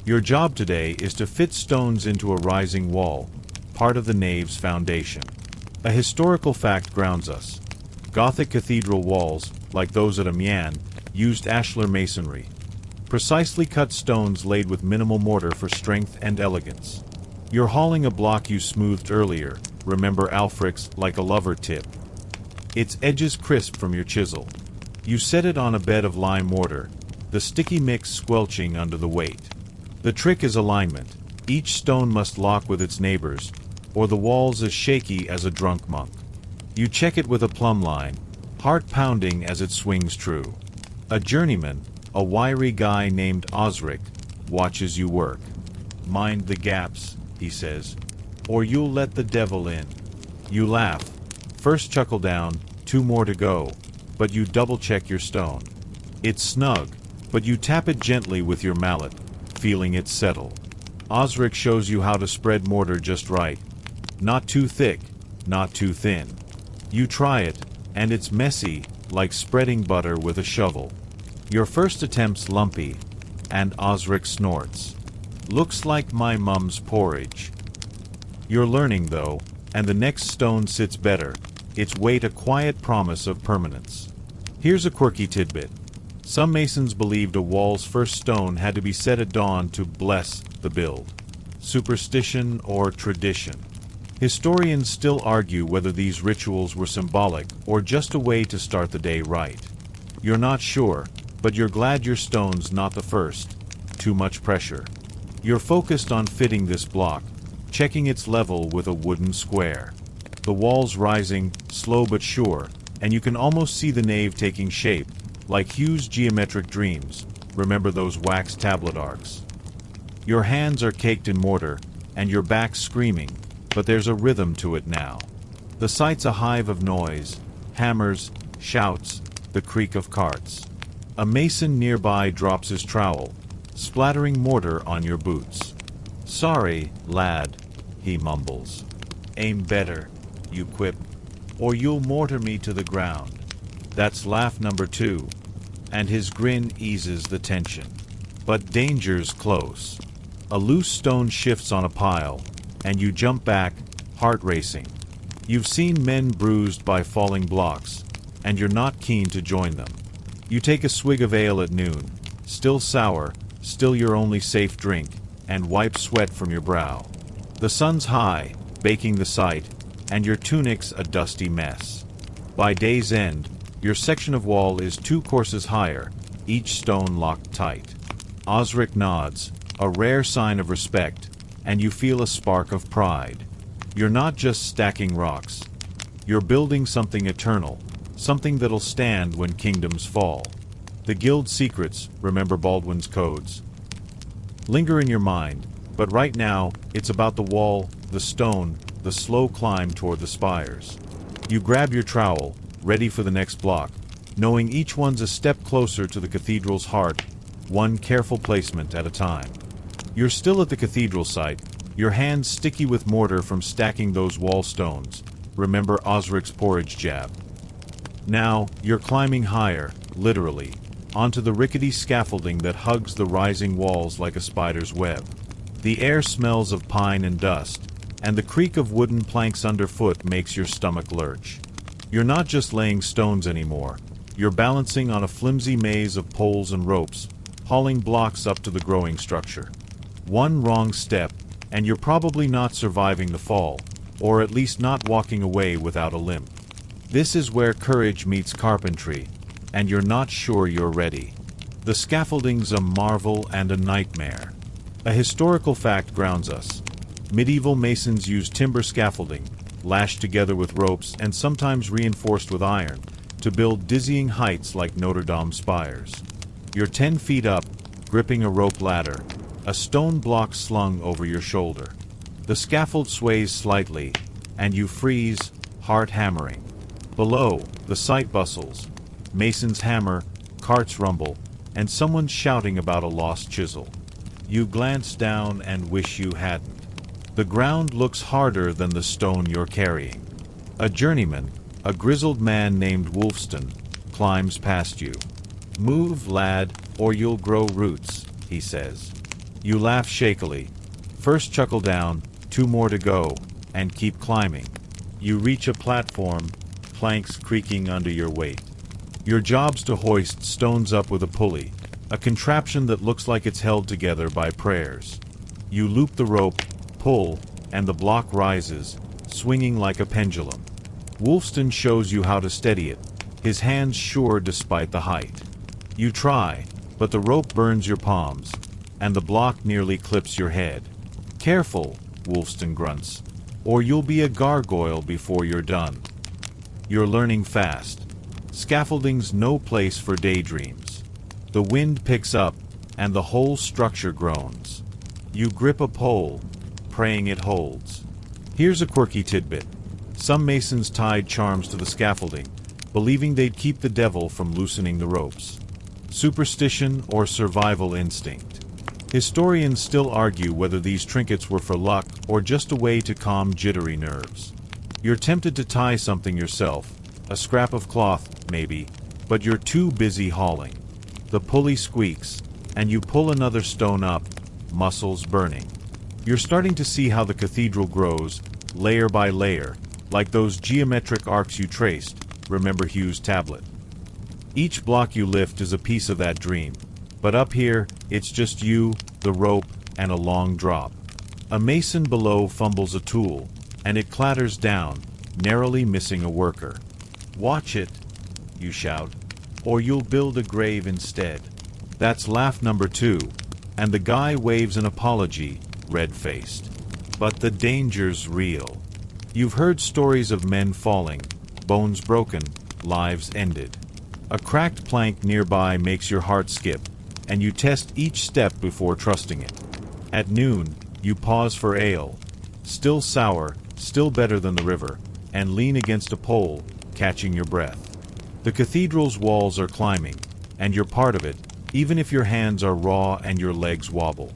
Speaker 1: Your job today is to fit stones into a rising wall, part of the nave's foundation. A historical fact grounds us. Gothic cathedral walls, like those at Amiens, used ashlar masonry. Precisely cut stones laid with minimal mortar for strength and elegance. You're hauling a block you smoothed earlier, remember Alfric's like a lover tip. Its edges crisp from your chisel. You set it on a bed of lime mortar, the sticky mix squelching under the weight. The trick is alignment. Each stone must lock with its neighbors, or the wall's as shaky as a drunk monk. You check it with a plumb line, heart pounding as it swings true. A journeyman, a wiry guy named Osric, watches you work. "Mind the gaps," he says, "or you'll let the devil in." You laugh. First chuckle down, 2 more to go, but you double-check your stone. It's snug, but you tap it gently with your mallet, feeling it settle. Osric shows you how to spread mortar just right. Not too thick, not too thin. You try it, and it's messy, like spreading butter with a shovel. Your first attempt's lumpy, and Osric snorts. "Looks like my mum's porridge." You're learning, though. and the next stone sits better, its weight a quiet promise of permanence. Here's a quirky tidbit. Some masons believed a wall's first stone had to be set at dawn to bless the build. Superstition or tradition? Historians still argue whether these rituals were symbolic or just a way to start the day right. You're not sure, but you're glad your stone's not the first. Too much pressure. You're focused on fitting this block, checking its level with a wooden square. The wall's rising, slow but sure, and you can almost see the nave taking shape, like Hugh's geometric dreams. Remember those wax tablet arcs? Your hands are caked in mortar, and your back's screaming, but there's a rhythm to it now. The site's a hive of noise, hammers, shouts, the creak of carts. A mason nearby drops his trowel, splattering mortar on your boots. "Sorry, lad," he mumbles. "Aim better," you quip, "or you'll mortar me to the ground." That's laugh number 2, and his grin eases the tension. But danger's close. A loose stone shifts on a pile, and you jump back, heart racing. You've seen men bruised by falling blocks, and you're not keen to join them. You take a swig of ale at noon, still sour, still your only safe drink, and wipe sweat from your brow. The sun's high, baking the site, and your tunic's a dusty mess. By day's end, your section of wall is 2 courses higher, each stone locked tight. Osric nods, a rare sign of respect, and you feel a spark of pride. You're not just stacking rocks. You're building something eternal, something that'll stand when kingdoms fall. The guild secrets, remember Baldwin's codes, linger in your mind, but right now, it's about the wall, the stone, the slow climb toward the spires. You grab your trowel, ready for the next block, knowing each one's a step closer to the cathedral's heart, one careful placement at a time. You're still at the cathedral site, your hands sticky with mortar from stacking those wall stones. Remember Osric's porridge jab. Now, you're climbing higher, literally, onto the rickety scaffolding that hugs the rising walls like a spider's web. The air smells of pine and dust, and the creak of wooden planks underfoot makes your stomach lurch. You're not just laying stones anymore, you're balancing on a flimsy maze of poles and ropes, hauling blocks up to the growing structure. One wrong step, and you're probably not surviving the fall, or at least not walking away without a limp. This is where courage meets carpentry, and you're not sure you're ready. The scaffolding's a marvel and a nightmare. A historical fact grounds us. Medieval masons used timber scaffolding, lashed together with ropes and sometimes reinforced with iron, to build dizzying heights like Notre Dame spires. You're 10 feet up, gripping a rope ladder, a stone block slung over your shoulder. The scaffold sways slightly, and you freeze, heart hammering. Below, the site bustles. Masons hammer, carts rumble, and someone's shouting about a lost chisel. You glance down and wish you hadn't. The ground looks harder than the stone you're carrying. A journeyman, a grizzled man named Wolfston, climbs past you. "Move, lad, or you'll grow roots," he says. You laugh shakily. First chuckle down, 2 more to go, and keep climbing. You reach a platform, planks creaking under your weight. Your job's to hoist stones up with a pulley, a contraption that looks like it's held together by prayers. You loop the rope, pull, and the block rises, swinging like a pendulum. Wolfston shows you how to steady it, his hands sure despite the height. You try, but the rope burns your palms, and the block nearly clips your head. "Careful," Wolfston grunts, "or you'll be a gargoyle before you're done." You're learning fast. Scaffolding's no place for daydreams. The wind picks up, and the whole structure groans. You grip a pole, praying it holds. Here's a quirky tidbit. Some masons tied charms to the scaffolding, believing they'd keep the devil from loosening the ropes. Superstition or survival instinct? Historians still argue whether these trinkets were for luck or just a way to calm jittery nerves. You're tempted to tie something yourself, a scrap of cloth, maybe, but you're too busy hauling. The pulley squeaks, and you pull another stone up, muscles burning. You're starting to see how the cathedral grows, layer by layer, like those geometric arcs you traced, remember Hugh's tablet. Each block you lift is a piece of that dream, but up here, it's just you, the rope, and a long drop. A mason below fumbles a tool, and it clatters down, narrowly missing a worker. "Watch it," you shout, "or you'll build a grave instead." That's laugh number 2, and the guy waves an apology, red-faced. But the danger's real. You've heard stories of men falling, bones broken, lives ended. A cracked plank nearby makes your heart skip, and you test each step before trusting it. At noon, you pause for ale. Still sour, still better than the river, and lean against a pole, catching your breath. The cathedral's walls are climbing, and you're part of it, even if your hands are raw and your legs wobble.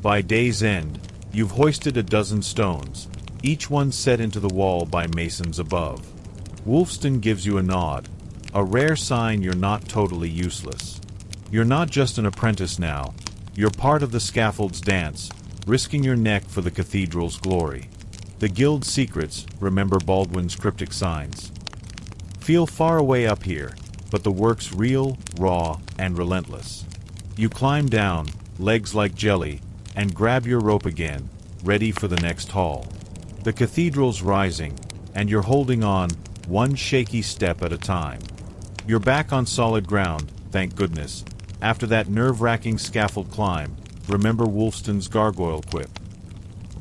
Speaker 1: By day's end, you've hoisted a dozen stones, each one set into the wall by masons above. Wolfston gives you a nod, a rare sign you're not totally useless. You're not just an apprentice now, you're part of the scaffold's dance, risking your neck for the cathedral's glory. The guild's secrets, remember Baldwin's cryptic signs. Feel far away up here, but the work's real, raw, and relentless. You climb down, legs like jelly, and grab your rope again, ready for the next haul. The cathedral's rising, and you're holding on, one shaky step at a time. You're back on solid ground, thank goodness. After that nerve-wracking scaffold climb, remember Wolfston's gargoyle quip.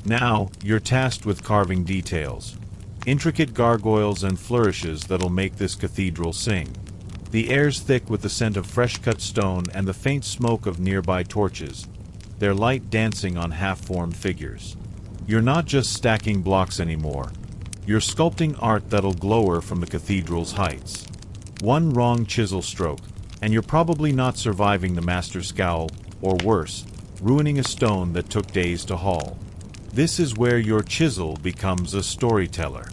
Speaker 1: Now, you're tasked with carving details. Intricate gargoyles and flourishes that'll make this cathedral sing. The air's thick with the scent of fresh-cut stone and the faint smoke of nearby torches, their light dancing on half-formed figures. You're not just stacking blocks anymore. You're sculpting art that'll glower from the cathedral's heights. One wrong chisel stroke, and you're probably not surviving the master's scowl, or worse, ruining a stone that took days to haul. This is where your chisel becomes a storyteller.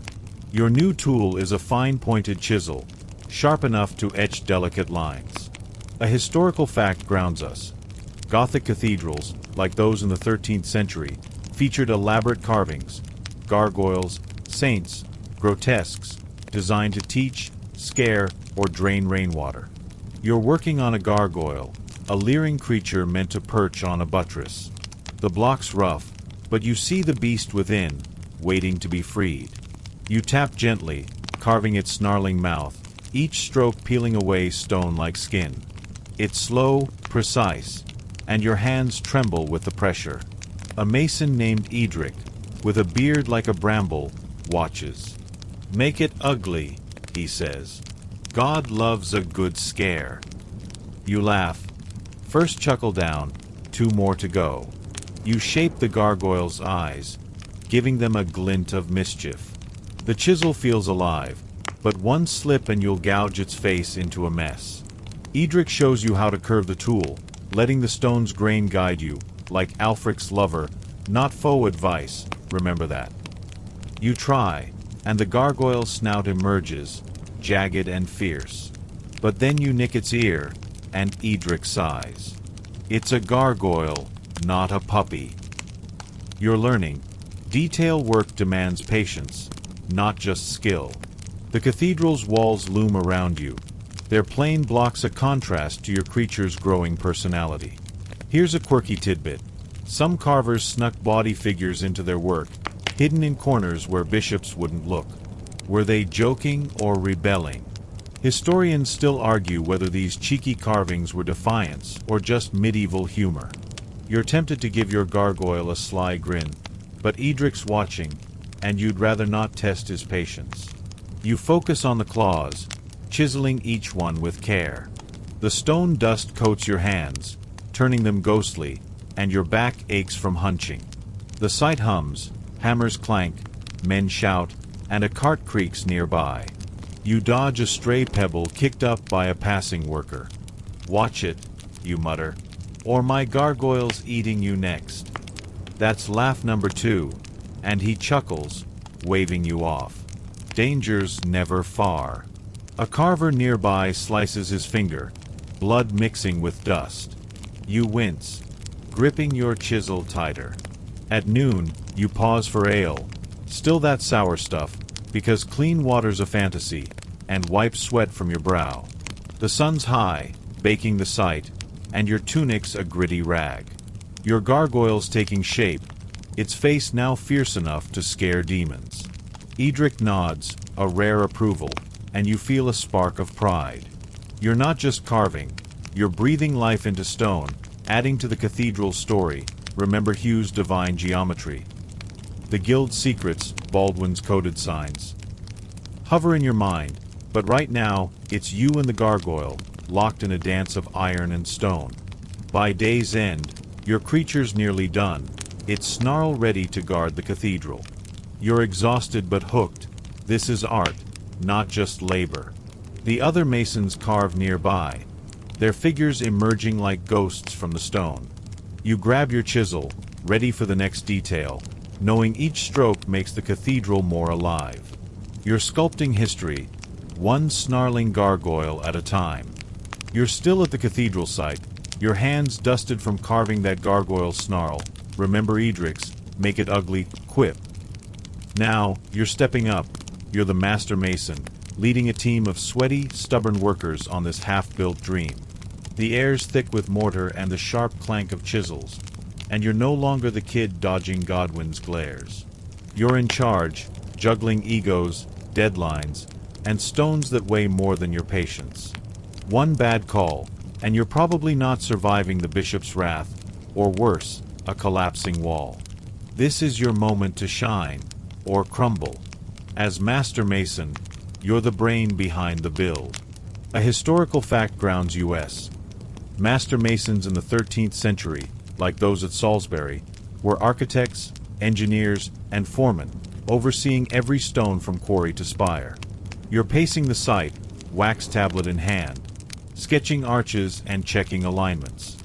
Speaker 1: Your new tool is a fine-pointed chisel, sharp enough to etch delicate lines. A historical fact grounds us. Gothic cathedrals, like those in the 13th century, featured elaborate carvings, gargoyles, saints, grotesques, designed to teach, scare, or drain rainwater. You're working on a gargoyle, a leering creature meant to perch on a buttress. The block's rough, but you see the beast within, waiting to be freed. You tap gently, carving its snarling mouth, each stroke peeling away stone like skin. It's slow, precise, and your hands tremble with the pressure. A mason named Edric, with a beard like a bramble, watches. "Make it ugly," he says. "God loves a good scare." You laugh. First chuckle down, 2 more to go. You shape the gargoyle's eyes, giving them a glint of mischief. The chisel feels alive, but one slip and you'll gouge its face into a mess. Edric shows you how to curve the tool, letting the stone's grain guide you, like Alfric's lover, not foe advice, remember that. You try, and the gargoyle's snout emerges, jagged and fierce. But then you nick its ear, and Edric sighs. It's a gargoyle, not a puppy. You're learning. Detail work demands patience, not just skill. The cathedral's walls loom around you. Their plain blocks a contrast to your creature's growing personality. Here's a quirky tidbit. Some carvers snuck body figures into their work, hidden in corners where bishops wouldn't look. Were they joking or rebelling? Historians still argue whether these cheeky carvings were defiance or just medieval humor. You're tempted to give your gargoyle a sly grin, but Edric's watching, and you'd rather not test his patience. You focus on the claws, chiseling each one with care. The stone dust coats your hands, turning them ghostly, and your back aches from hunching. The site hums, hammers clank, men shout, and a cart creaks nearby. You dodge a stray pebble kicked up by a passing worker. "Watch it," you mutter, "or my gargoyle's eating you next." That's laugh number 2, and he chuckles, waving you off. Danger's never far. A carver nearby slices his finger, blood mixing with dust. You wince, gripping your chisel tighter. At noon, you pause for ale, Still that sour stuff, because clean water's a fantasy, and wipes sweat from your brow. The sun's high, baking the sight, and your tunic's a gritty rag. Your gargoyle's taking shape, its face now fierce enough to scare demons. Edric nods, a rare approval, and you feel a spark of pride. You're not just carving, you're breathing life into stone, adding to the cathedral's story. Remember Hugh's divine geometry. The guild's secrets, Baldwin's coded signs. Hover in your mind, but right now, it's you and the gargoyle, locked in a dance of iron and stone. By day's end, your creature's nearly done, its snarl ready to guard the cathedral. You're exhausted but hooked. This is art, not just labor. The other masons carve nearby, their figures emerging like ghosts from the stone. You grab your chisel, ready for the next detail, knowing each stroke makes the cathedral more alive. You're sculpting history, one snarling gargoyle at a time. You're still at the cathedral site, your hands dusted from carving that gargoyle snarl. Remember Edric's, make it ugly, quip. Now, you're stepping up. You're the master mason, leading a team of sweaty, stubborn workers on this half-built dream. The air's thick with mortar and the sharp clank of chisels, and you're no longer the kid dodging Godwin's glares. You're in charge, juggling egos, deadlines, and stones that weigh more than your patience. One bad call, and you're probably not surviving the bishop's wrath, or worse, a collapsing wall. This is your moment to shine, or crumble. As master mason, you're the brain behind the build. A historical fact grounds U.S. Master masons in the 13th century, like those at Salisbury, were architects, engineers, and foremen, overseeing every stone from quarry to spire. You're pacing the site, wax tablet in hand, sketching arches and checking alignments.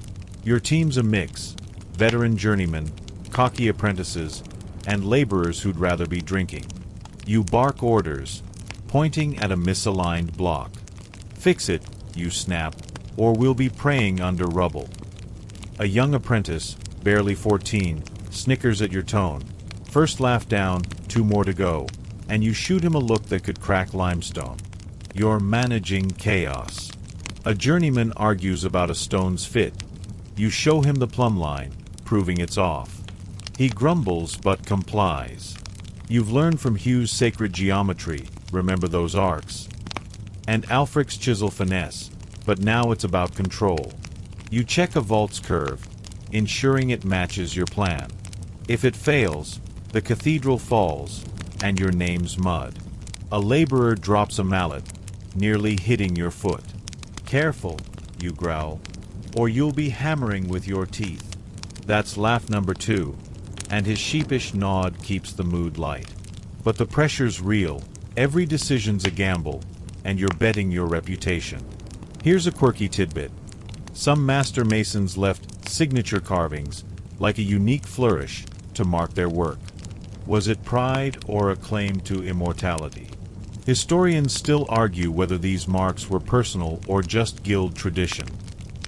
Speaker 1: Your team's a mix, veteran journeymen, cocky apprentices, and laborers who'd rather be drinking. You bark orders, pointing at a misaligned block. Fix it, you snap, or we'll be praying under rubble. A young apprentice, barely 14, snickers at your tone. First laugh down, 2 more to go, and you shoot him a look that could crack limestone. You're managing chaos. A journeyman argues about a stone's fit. You show him the plumb line, proving it's off. He grumbles but complies. You've learned from Hugh's sacred geometry, remember those arcs, and Alfric's chisel finesse, but now it's about control. You check a vault's curve, ensuring it matches your plan. If it fails, the cathedral falls, and your name's mud. A laborer drops a mallet, nearly hitting your foot. Careful, you growl, or you'll be hammering with your teeth. That's laugh number 2, and his sheepish nod keeps the mood light. But the pressure's real, every decision's a gamble, and you're betting your reputation. Here's a quirky tidbit. Some master masons left signature carvings, like a unique flourish, to mark their work. Was it pride or a claim to immortality? Historians still argue whether these marks were personal or just guild tradition.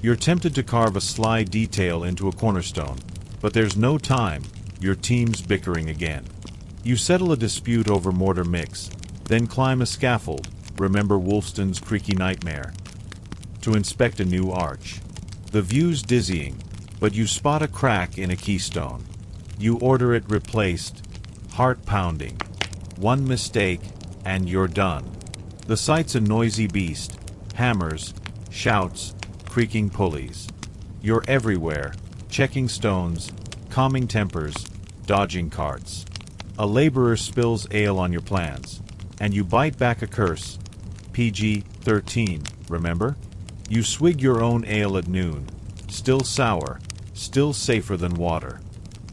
Speaker 1: You're tempted to carve a sly detail into a cornerstone, but there's no time, your team's bickering again. You settle a dispute over mortar mix, then climb a scaffold, remember Wolfston's creaky nightmare, to inspect a new arch. The view's dizzying, but you spot a crack in a keystone. You order it replaced, heart pounding. One mistake, and you're done. The site's a noisy beast, hammers, shouts, creaking pulleys. You're everywhere, checking stones, calming tempers, dodging carts. A laborer spills ale on your plans, and you bite back a curse. PG-13, remember? You swig your own ale at noon, still sour, still safer than water.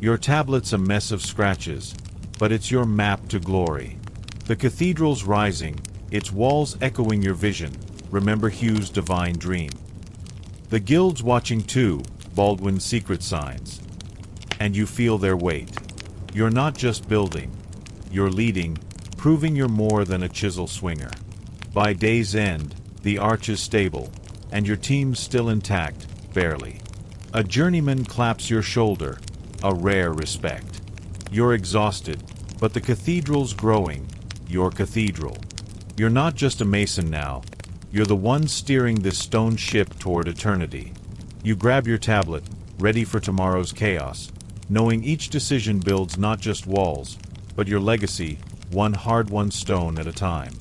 Speaker 1: Your tablet's a mess of scratches, but it's your map to glory. The cathedral's rising, its walls echoing your vision. Remember Hugh's divine dream. The guild's watching too, Baldwin's secret signs. And you feel their weight. You're not just building, you're leading, proving you're more than a chisel swinger. By day's end, the arch is stable, and your team's still intact, barely. A journeyman claps your shoulder, a rare respect. You're exhausted, But the cathedral's growing, your cathedral. You're not just a mason now, you're the one steering this stone ship toward eternity. You grab your tablet, ready for tomorrow's chaos, knowing each decision builds not just walls, but your legacy, one hard-won stone at a time.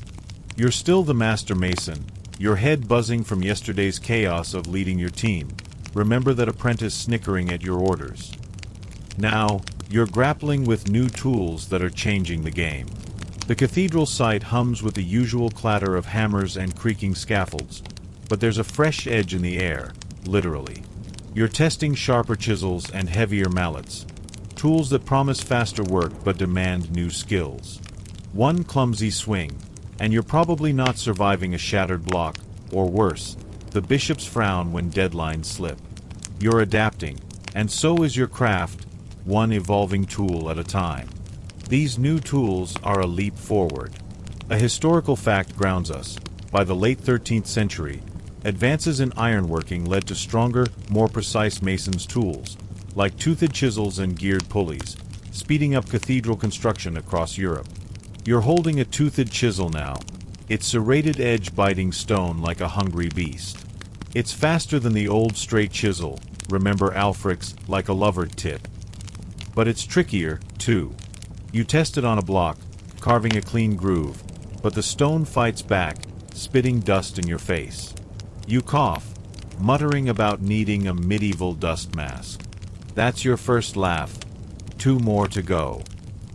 Speaker 1: You're still the master mason, your head buzzing from yesterday's chaos of leading your team. Remember that apprentice snickering at your orders. Now, you're grappling with new tools that are changing the game. The cathedral site hums with the usual clatter of hammers and creaking scaffolds, but there's a fresh edge in the air, literally. You're testing sharper chisels and heavier mallets, tools that promise faster work but demand new skills. One clumsy swing, and you're probably not surviving a shattered block, or worse, the bishop's frown when deadlines slip. You're adapting, and so is your craft, one evolving tool at a time. These new tools are a leap forward. A historical fact grounds us. By the late 13th century, advances in ironworking led to stronger, more precise masons' tools, like toothed chisels and geared pulleys, speeding up cathedral construction across Europe. You're holding a toothed chisel now, its serrated edge biting stone like a hungry beast. It's faster than the old straight chisel, remember Alfric's, like a lover tip. But it's trickier, too. You test it on a block, carving a clean groove, but the stone fights back, spitting dust in your face. You cough, muttering about needing a medieval dust mask. That's your first laugh. 2 more to go.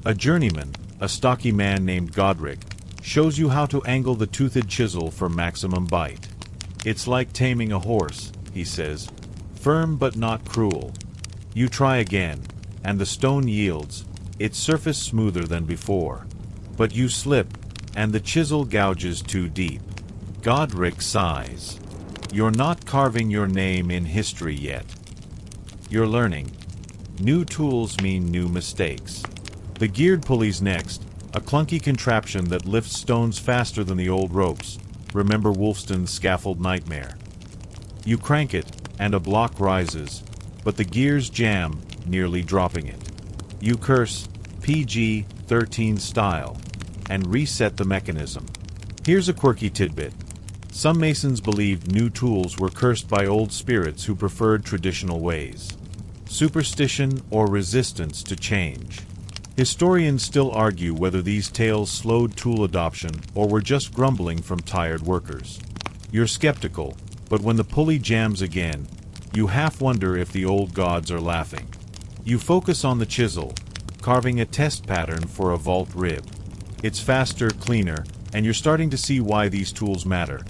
Speaker 1: A journeyman, a stocky man named Godric, shows you how to angle the toothed chisel for maximum bite. It's like taming a horse, he says, firm but not cruel. You try again, and the stone yields, its surface smoother than before. But you slip, and the chisel gouges too deep. Godric sighs. You're not carving your name in history yet. You're learning. New tools mean new mistakes. The geared pulley's next, a clunky contraption that lifts stones faster than the old ropes. Remember Wolfston's scaffold nightmare. You crank it, and a block rises, but the gears jam, nearly dropping it. You curse, PG-13 style, and reset the mechanism. Here's a quirky tidbit. Some masons believed new tools were cursed by old spirits who preferred traditional ways. Superstition or resistance to change. Historians still argue whether these tales slowed tool adoption or were just grumbling from tired workers. You're skeptical, but when the pulley jams again, you half wonder if the old gods are laughing. You focus on the chisel, carving a test pattern for a vault rib. It's faster, cleaner, and you're starting to see why these tools matter.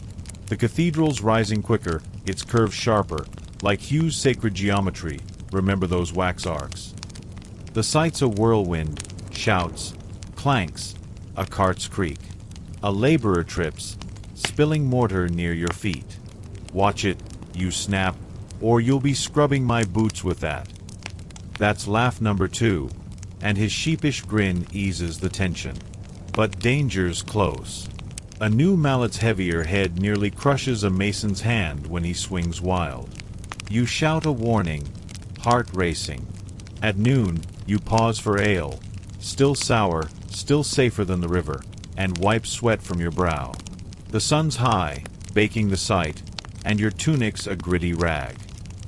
Speaker 1: The cathedral's rising quicker, its curves sharper, like Hugh's sacred geometry, remember those wax arcs. The site's a whirlwind, shouts, clanks, a cart's creak. A laborer trips, spilling mortar near your feet. Watch it, you snap, or you'll be scrubbing my boots with that. That's laugh number 2, and his sheepish grin eases the tension. But danger's close. A new mallet's heavier head nearly crushes a mason's hand when he swings wild. You shout a warning, heart racing. At noon, you pause for ale, still sour, still safer than the river, and wipe sweat from your brow. The sun's high, baking the site, and your tunic's a gritty rag.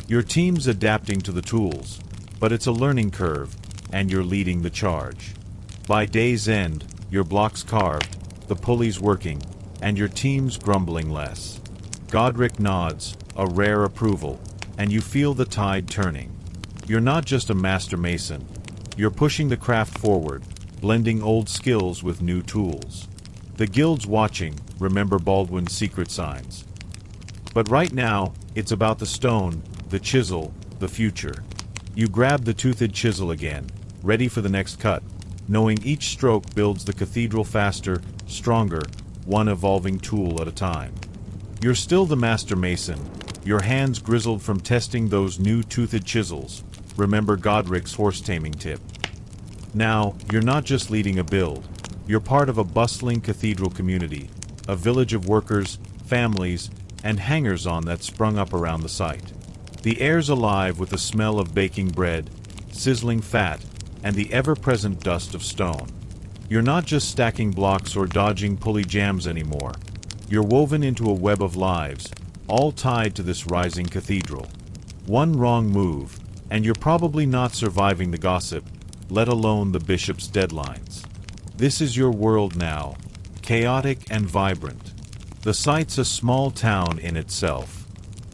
Speaker 1: Your team's adapting to the tools, but it's a learning curve, and you're leading the charge. By day's end, your block's carved, the pulley's working, and your team's grumbling less. Godric nods, a rare approval, and you feel the tide turning. You're not just a master mason, you're pushing the craft forward, blending old skills with new tools. The guild's watching, remember Baldwin's secret signs. But right now, it's about the stone, the chisel, the future. You grab the toothed chisel again, ready for the next cut, knowing each stroke builds the cathedral faster, stronger, one evolving tool at a time. You're still the master mason, your hands grizzled from testing those new toothed chisels. Remember Godric's horse-taming tip. Now, you're not just leading a build, you're part of a bustling cathedral community, a village of workers, families, and hangers-on that sprung up around the site. The air's alive with the smell of baking bread, sizzling fat, and the ever-present dust of stone. You're not just stacking blocks or dodging pulley jams anymore. You're woven into a web of lives, all tied to this rising cathedral. One wrong move, and you're probably not surviving the gossip, let alone the bishop's deadlines. This is your world now, chaotic and vibrant. The site's a small town in itself.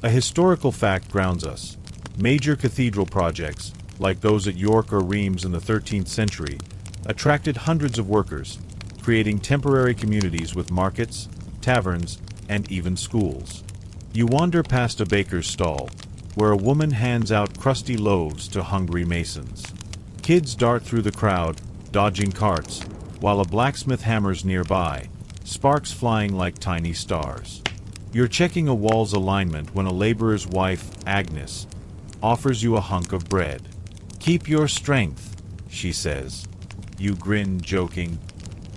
Speaker 1: A historical fact grounds us. Major cathedral projects, like those at York or Reims in the 13th century, attracted hundreds of workers, creating temporary communities with markets, taverns, and even schools. You wander past a baker's stall, where a woman hands out crusty loaves to hungry masons. Kids dart through the crowd, dodging carts, while a blacksmith hammers nearby, sparks flying like tiny stars. You're checking a wall's alignment when a laborer's wife, Agnes, offers you a hunk of bread. "Keep your strength," she says. You grin, joking.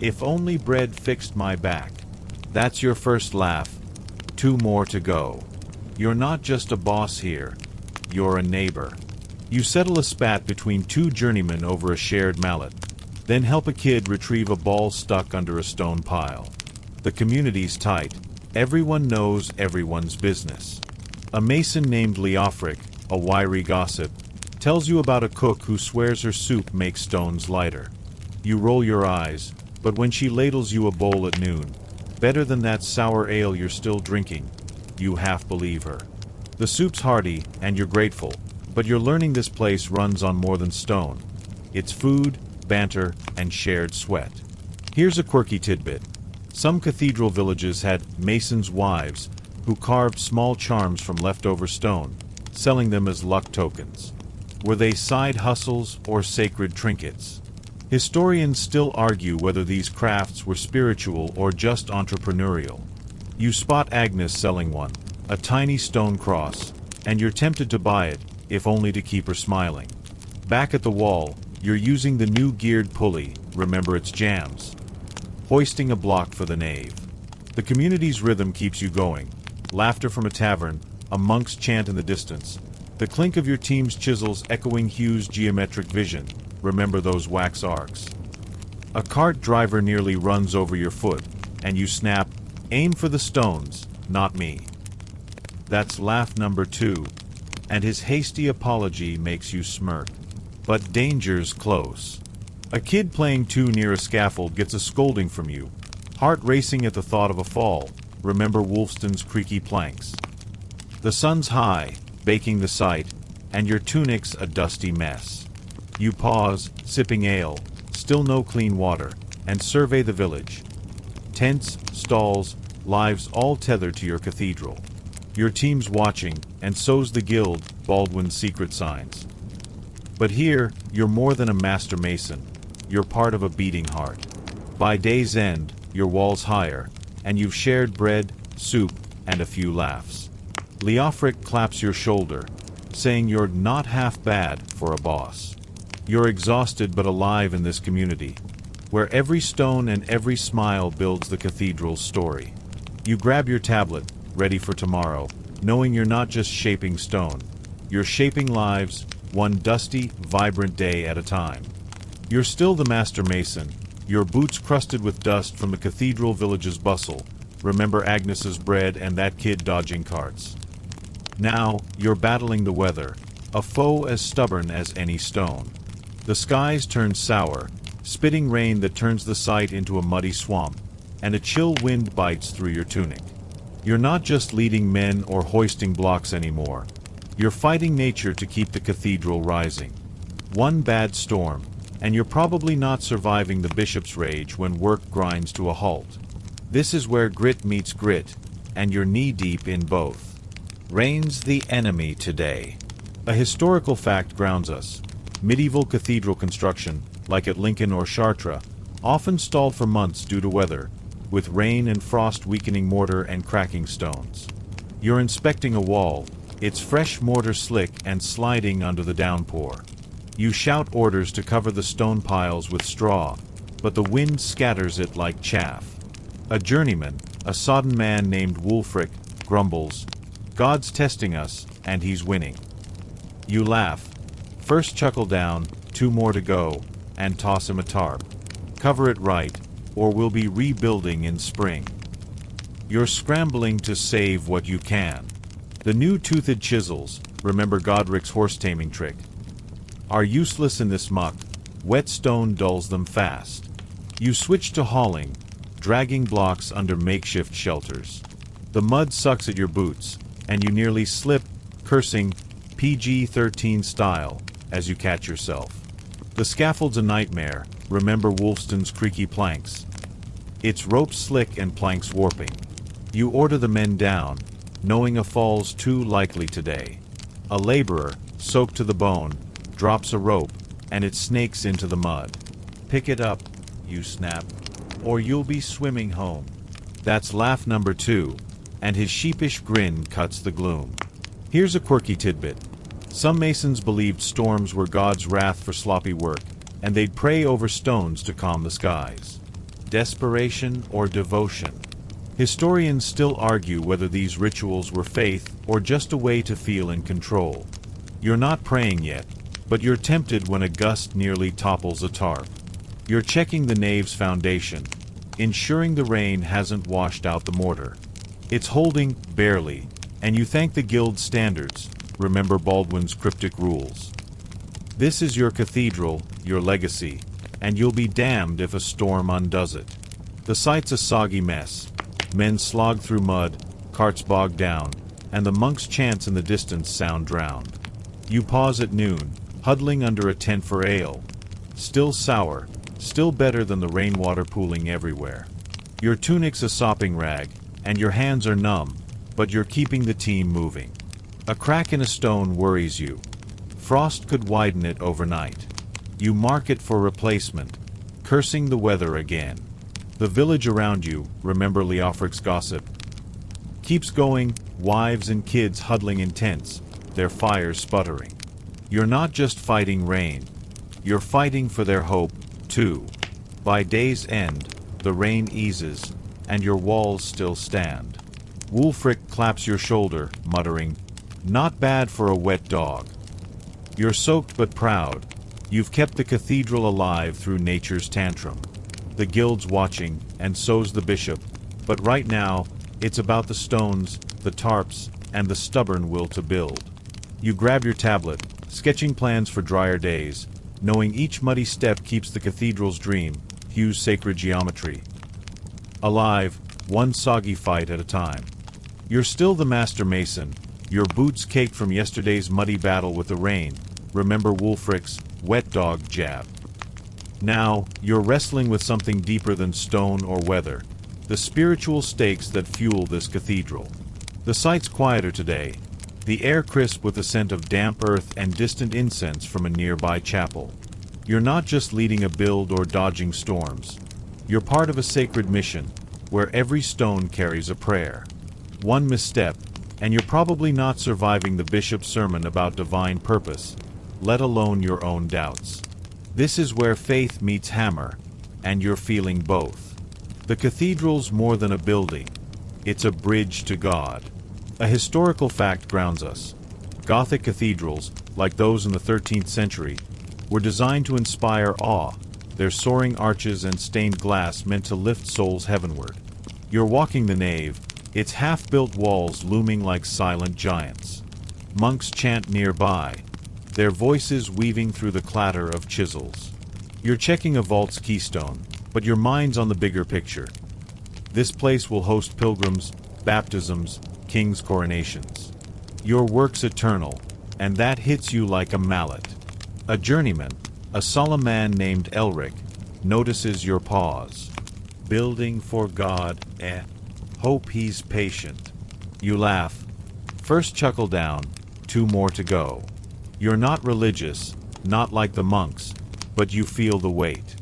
Speaker 1: "If only bread fixed my back." That's your first laugh. 2 more to go. You're not just a boss here. You're a neighbor. You settle a spat between 2 journeymen over a shared mallet, then help a kid retrieve a ball stuck under a stone pile. The community's tight. Everyone knows everyone's business. A mason named Leofric, a wiry gossip, tells you about a cook who swears her soup makes stones lighter. You roll your eyes, but when she ladles you a bowl at noon, better than that sour ale you're still drinking, you half believe her. The soup's hearty, and you're grateful, but you're learning this place runs on more than stone. It's food, banter, and shared sweat. Here's a quirky tidbit. Some cathedral villages had masons' wives who carved small charms from leftover stone, selling them as luck tokens. Were they side hustles or sacred trinkets? Historians still argue whether these crafts were spiritual or just entrepreneurial. You spot Agnes selling one, a tiny stone cross, and you're tempted to buy it, if only to keep her smiling. Back at the wall, you're using the new geared pulley, remember its jams, hoisting a block for the nave. The community's rhythm keeps you going. Laughter from a tavern, a monk's chant in the distance, the clink of your team's chisels echoing Hugh's geometric vision, remember those wax arcs. A cart driver nearly runs over your foot, and you snap, "Aim for the stones, not me." That's laugh number 2, and his hasty apology makes you smirk. But danger's close. A kid playing 2 near a scaffold gets a scolding from you, heart racing at the thought of a fall, remember Wolfston's creaky planks. The sun's high, baking the site, and your tunic's a dusty mess. You pause, sipping ale, still no clean water, and survey the village. Tents, stalls, lives all tethered to your cathedral. Your team's watching, and so's the guild, Baldwin's secret signs. But here, you're more than a master mason. You're part of a beating heart. By day's end, your wall's higher, and you've shared bread, soup, and a few laughs. Leofric claps your shoulder, saying you're not half bad for a boss. You're exhausted but alive in this community, where every stone and every smile builds the cathedral's story. You grab your tablet, ready for tomorrow, knowing you're not just shaping stone. You're shaping lives, one dusty, vibrant day at a time. You're still the master mason, your boots crusted with dust from the cathedral village's bustle. Remember Agnes's bread and that kid dodging carts. Now, you're battling the weather, a foe as stubborn as any stone. The skies turn sour, spitting rain that turns the site into a muddy swamp, and a chill wind bites through your tunic. You're not just leading men or hoisting blocks anymore. You're fighting nature to keep the cathedral rising. One bad storm, and you're probably not surviving the bishop's rage when work grinds to a halt. This is where grit meets grit, and you're knee-deep in both. Rain's the enemy today. A historical fact grounds us. Medieval cathedral construction, like at Lincoln or Chartres, often stalled for months due to weather, with rain and frost weakening mortar and cracking stones. You're inspecting a wall, its fresh mortar slick and sliding under the downpour. You shout orders to cover the stone piles with straw, but the wind scatters it like chaff. A journeyman, a sodden man named Wulfric, grumbles, "God's testing us, and he's winning." You laugh. First chuckle down, 2 more to go, and toss him a tarp. Cover it right, or we'll be rebuilding in spring. You're scrambling to save what you can. The new toothed chisels, remember Godric's horse-taming trick, are useless in this muck. Wet stone dulls them fast. You switch to hauling, dragging blocks under makeshift shelters. The mud sucks at your boots, and you nearly slip, cursing PG-13 style, as you catch yourself. The scaffold's a nightmare, remember Wolfston's creaky planks. It's ropes slick and planks warping. You order the men down, knowing a fall's too likely today. A laborer, soaked to the bone, drops a rope, and it snakes into the mud. Pick it up, you snap, or you'll be swimming home. That's laugh number 2, and his sheepish grin cuts the gloom. Here's a quirky tidbit. Some masons believed storms were God's wrath for sloppy work, and they'd pray over stones to calm the skies. Desperation or devotion? Historians still argue whether these rituals were faith or just a way to feel in control. You're not praying yet, but you're tempted when a gust nearly topples a tarp. You're checking the nave's foundation, ensuring the rain hasn't washed out the mortar. It's holding, barely, and you thank the guild's standards, remember Baldwin's cryptic rules. This is your cathedral, your legacy, and you'll be damned if a storm undoes it. The site's a soggy mess. Men slog through mud, carts bogged down, and the monks' chants in the distance sound drowned. You pause at noon, huddling under a tent for ale. Still sour, still better than the rainwater pooling everywhere. Your tunic's a sopping rag, and your hands are numb, but you're keeping the team moving. A crack in a stone worries you. Frost could widen it overnight. You mark it for replacement, cursing the weather again. The village around you, remember Leofric's gossip, keeps going, wives and kids huddling in tents, their fires sputtering. You're not just fighting rain. You're fighting for their hope, too. By day's end, the rain eases, and your walls still stand. Wulfric claps your shoulder, muttering, "Not bad for a wet dog." You're soaked but proud. You've kept the cathedral alive through nature's tantrum. The guild's watching, and so's the bishop, but right now, it's about the stones, the tarps, and the stubborn will to build. You grab your tablet, sketching plans for drier days, knowing each muddy step keeps the cathedral's dream, Hugh's sacred geometry, alive, one soggy fight at a time. You're still the master mason, your boots caked from yesterday's muddy battle with the rain, remember Wulfric's wet dog jab. Now, you're wrestling with something deeper than stone or weather, the spiritual stakes that fuel this cathedral. The site's quieter today, the air crisp with the scent of damp earth and distant incense from a nearby chapel. You're not just leading a build or dodging storms. You're part of a sacred mission, where every stone carries a prayer. One misstep, and you're probably not surviving the bishop's sermon about divine purpose, let alone your own doubts. This is where faith meets hammer, and you're feeling both. The cathedral's more than a building. It's a bridge to God. A historical fact grounds us. Gothic cathedrals, like those in the 13th century, were designed to inspire awe, their soaring arches and stained glass meant to lift souls heavenward. You're walking the nave, its half-built walls looming like silent giants. Monks chant nearby, their voices weaving through the clatter of chisels. You're checking a vault's keystone, but your mind's on the bigger picture. This place will host pilgrims, baptisms, kings' coronations. Your work's eternal, and that hits you like a mallet. A journeyman, a solemn man named Elric, notices your pause. Building for God, hope he's patient. You laugh. First chuckle down, 2 more to go. You're not religious, not like the monks, but you feel the weight.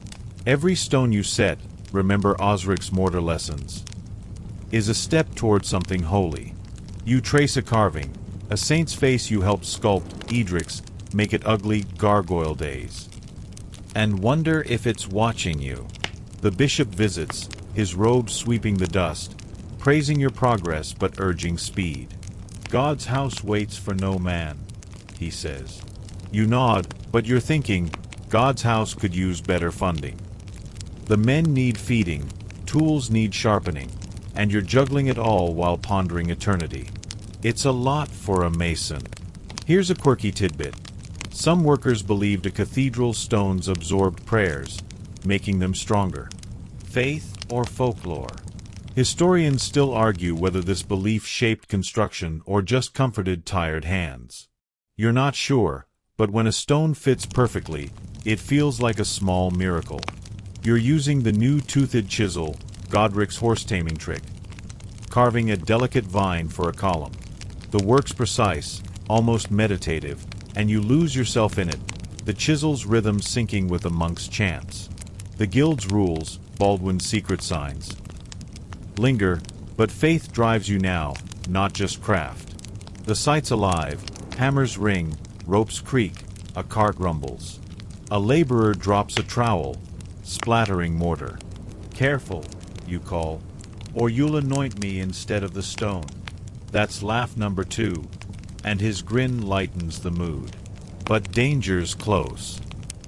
Speaker 1: Every stone you set, remember Osric's mortar lessons, is a step toward something holy. You trace a carving, a saint's face you helped sculpt, Edric's, make it ugly gargoyle days, and wonder if it's watching you. The bishop visits, his robe sweeping the dust, praising your progress but urging speed. God's house waits for no man, he says. You nod, but you're thinking, God's house could use better funding. The men need feeding, tools need sharpening, and you're juggling it all while pondering eternity. It's a lot for a mason. Here's a quirky tidbit. Some workers believed a cathedral's stones absorbed prayers, making them stronger. Faith or folklore? Historians still argue whether this belief shaped construction or just comforted tired hands. You're not sure, but when a stone fits perfectly, it feels like a small miracle. You're using the new toothed chisel, Godric's horse-taming trick, carving a delicate vine for a column. The work's precise, almost meditative, and you lose yourself in it, the chisel's rhythm syncing with the monk's chants. The guild's rules, Baldwin's secret signs, linger, but faith drives you now, not just craft. The site's alive, hammers ring, ropes creak, a cart rumbles. A laborer drops a trowel, splattering mortar. Careful, you call, or you'll anoint me instead of the stone. That's laugh number 2, and his grin lightens the mood. But danger's close.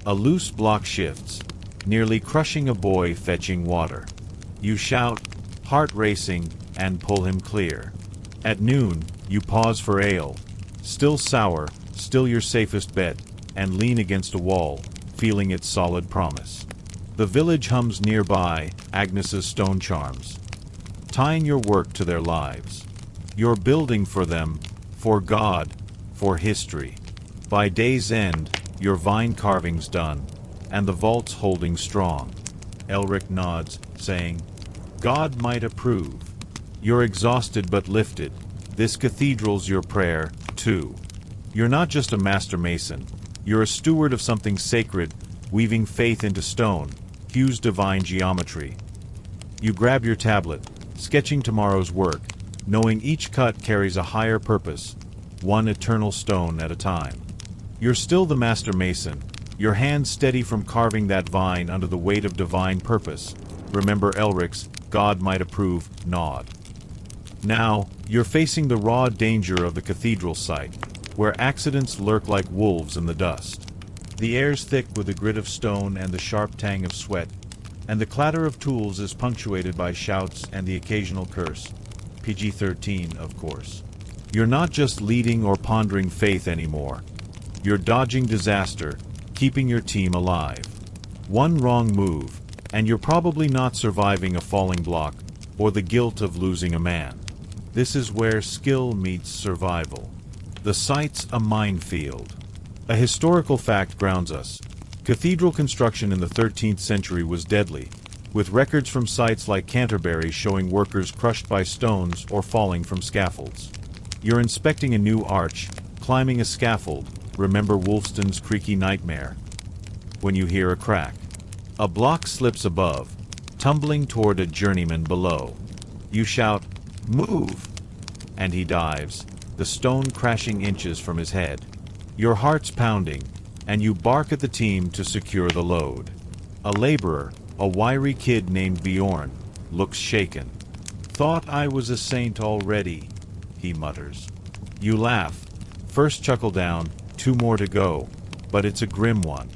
Speaker 1: A loose block shifts, nearly crushing a boy fetching water. You shout, heart racing, and pull him clear. At noon, you pause for ale, still sour, still your safest bet, and lean against a wall, feeling its solid promise. The village hums nearby, Agnes's stone charms, tying your work to their lives. You're building for them, for God, for history. By day's end, your vine carving's done, and the vault's holding strong. Elric nods, saying, God might approve. You're exhausted but lifted. This cathedral's your prayer, too. You're not just a master mason. You're a steward of something sacred, weaving faith into stone, Hugh's divine geometry. You grab your tablet, sketching tomorrow's work, knowing each cut carries a higher purpose, one eternal stone at a time. You're still the master mason, your hands steady from carving that vine under the weight of divine purpose. Remember Elric's God might approve nod. Now, you're facing the raw danger of the cathedral site, where accidents lurk like wolves in the dust. The air's thick with the grit of stone and the sharp tang of sweat, and the clatter of tools is punctuated by shouts and the occasional curse. PG-13, of course. You're not just leading or pondering faith anymore. You're dodging disaster, keeping your team alive. One wrong move, and you're probably not surviving a falling block or the guilt of losing a man. This is where skill meets survival. The site's a minefield. A historical fact grounds us. Cathedral construction in the 13th century was deadly, with records from sites like Canterbury showing workers crushed by stones or falling from scaffolds. You're inspecting a new arch, climbing a scaffold, remember Wolfston's creaky nightmare, when you hear a crack. A block slips above, tumbling toward a journeyman below. You shout, "Move!" and he dives, the stone crashing inches from his head. Your heart's pounding, and you bark at the team to secure the load. A laborer, a wiry kid named Bjorn, looks shaken. "Thought I was a saint already," he mutters. You laugh. First chuckle down, 2 more to go, but it's a grim one.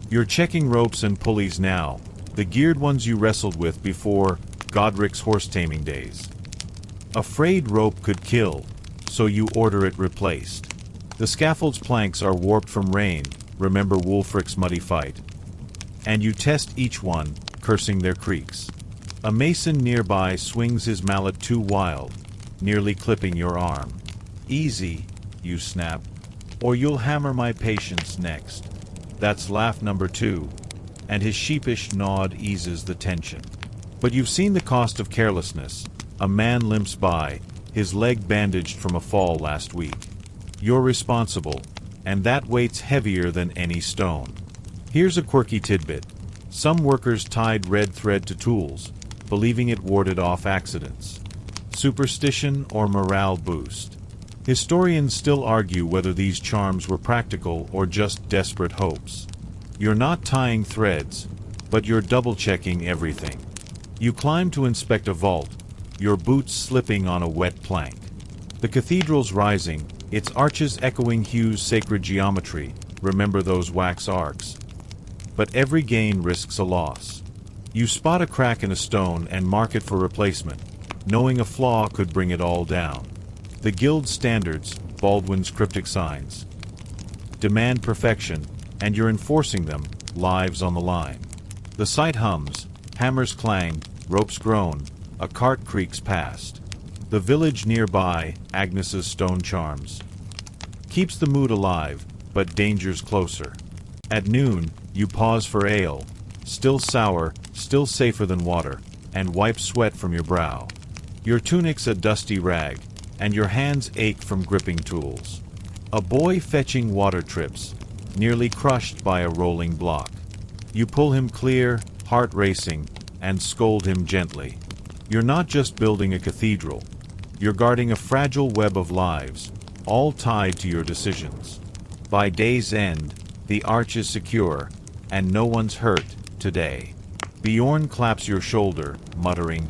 Speaker 1: You're checking ropes and pulleys now, the geared ones you wrestled with before Godric's horse-taming days. A frayed rope could kill, so you order it replaced. The scaffold's planks are warped from rain, remember Wulfric's muddy fight. And you test each one, cursing their creaks. A mason nearby swings his mallet too wild, nearly clipping your arm. "Easy," you snap, "or you'll hammer my patience next." That's laugh number 2, and his sheepish nod eases the tension. But you've seen the cost of carelessness. A man limps by, his leg bandaged from a fall last week. You're responsible, and that weight's heavier than any stone. Here's a quirky tidbit. Some workers tied red thread to tools, believing it warded off accidents. Superstition or morale boost? Historians still argue whether these charms were practical or just desperate hopes. You're not tying threads, but you're double-checking everything. You climb to inspect a vault, your boots slipping on a wet plank. The cathedral's rising, its arches echoing Hugh's sacred geometry, remember those wax arcs. But every gain risks a loss. You spot a crack in a stone and mark it for replacement, knowing a flaw could bring it all down. The guild's standards, Baldwin's cryptic signs, demand perfection, and you're enforcing them, lives on the line. The site hums, hammers clang, ropes groan, a cart creaks past. The village nearby, Agnes's stone charms, keeps the mood alive, but danger's closer. At noon, you pause for ale, still sour, still safer than water, and wipe sweat from your brow. Your tunic's a dusty rag, and your hands ache from gripping tools. A boy fetching water trips, nearly crushed by a rolling block. You pull him clear, heart racing, and scold him gently. You're not just building a cathedral, you're guarding a fragile web of lives, all tied to your decisions. By day's end, the arch is secure, and no one's hurt today. Bjorn claps your shoulder, muttering,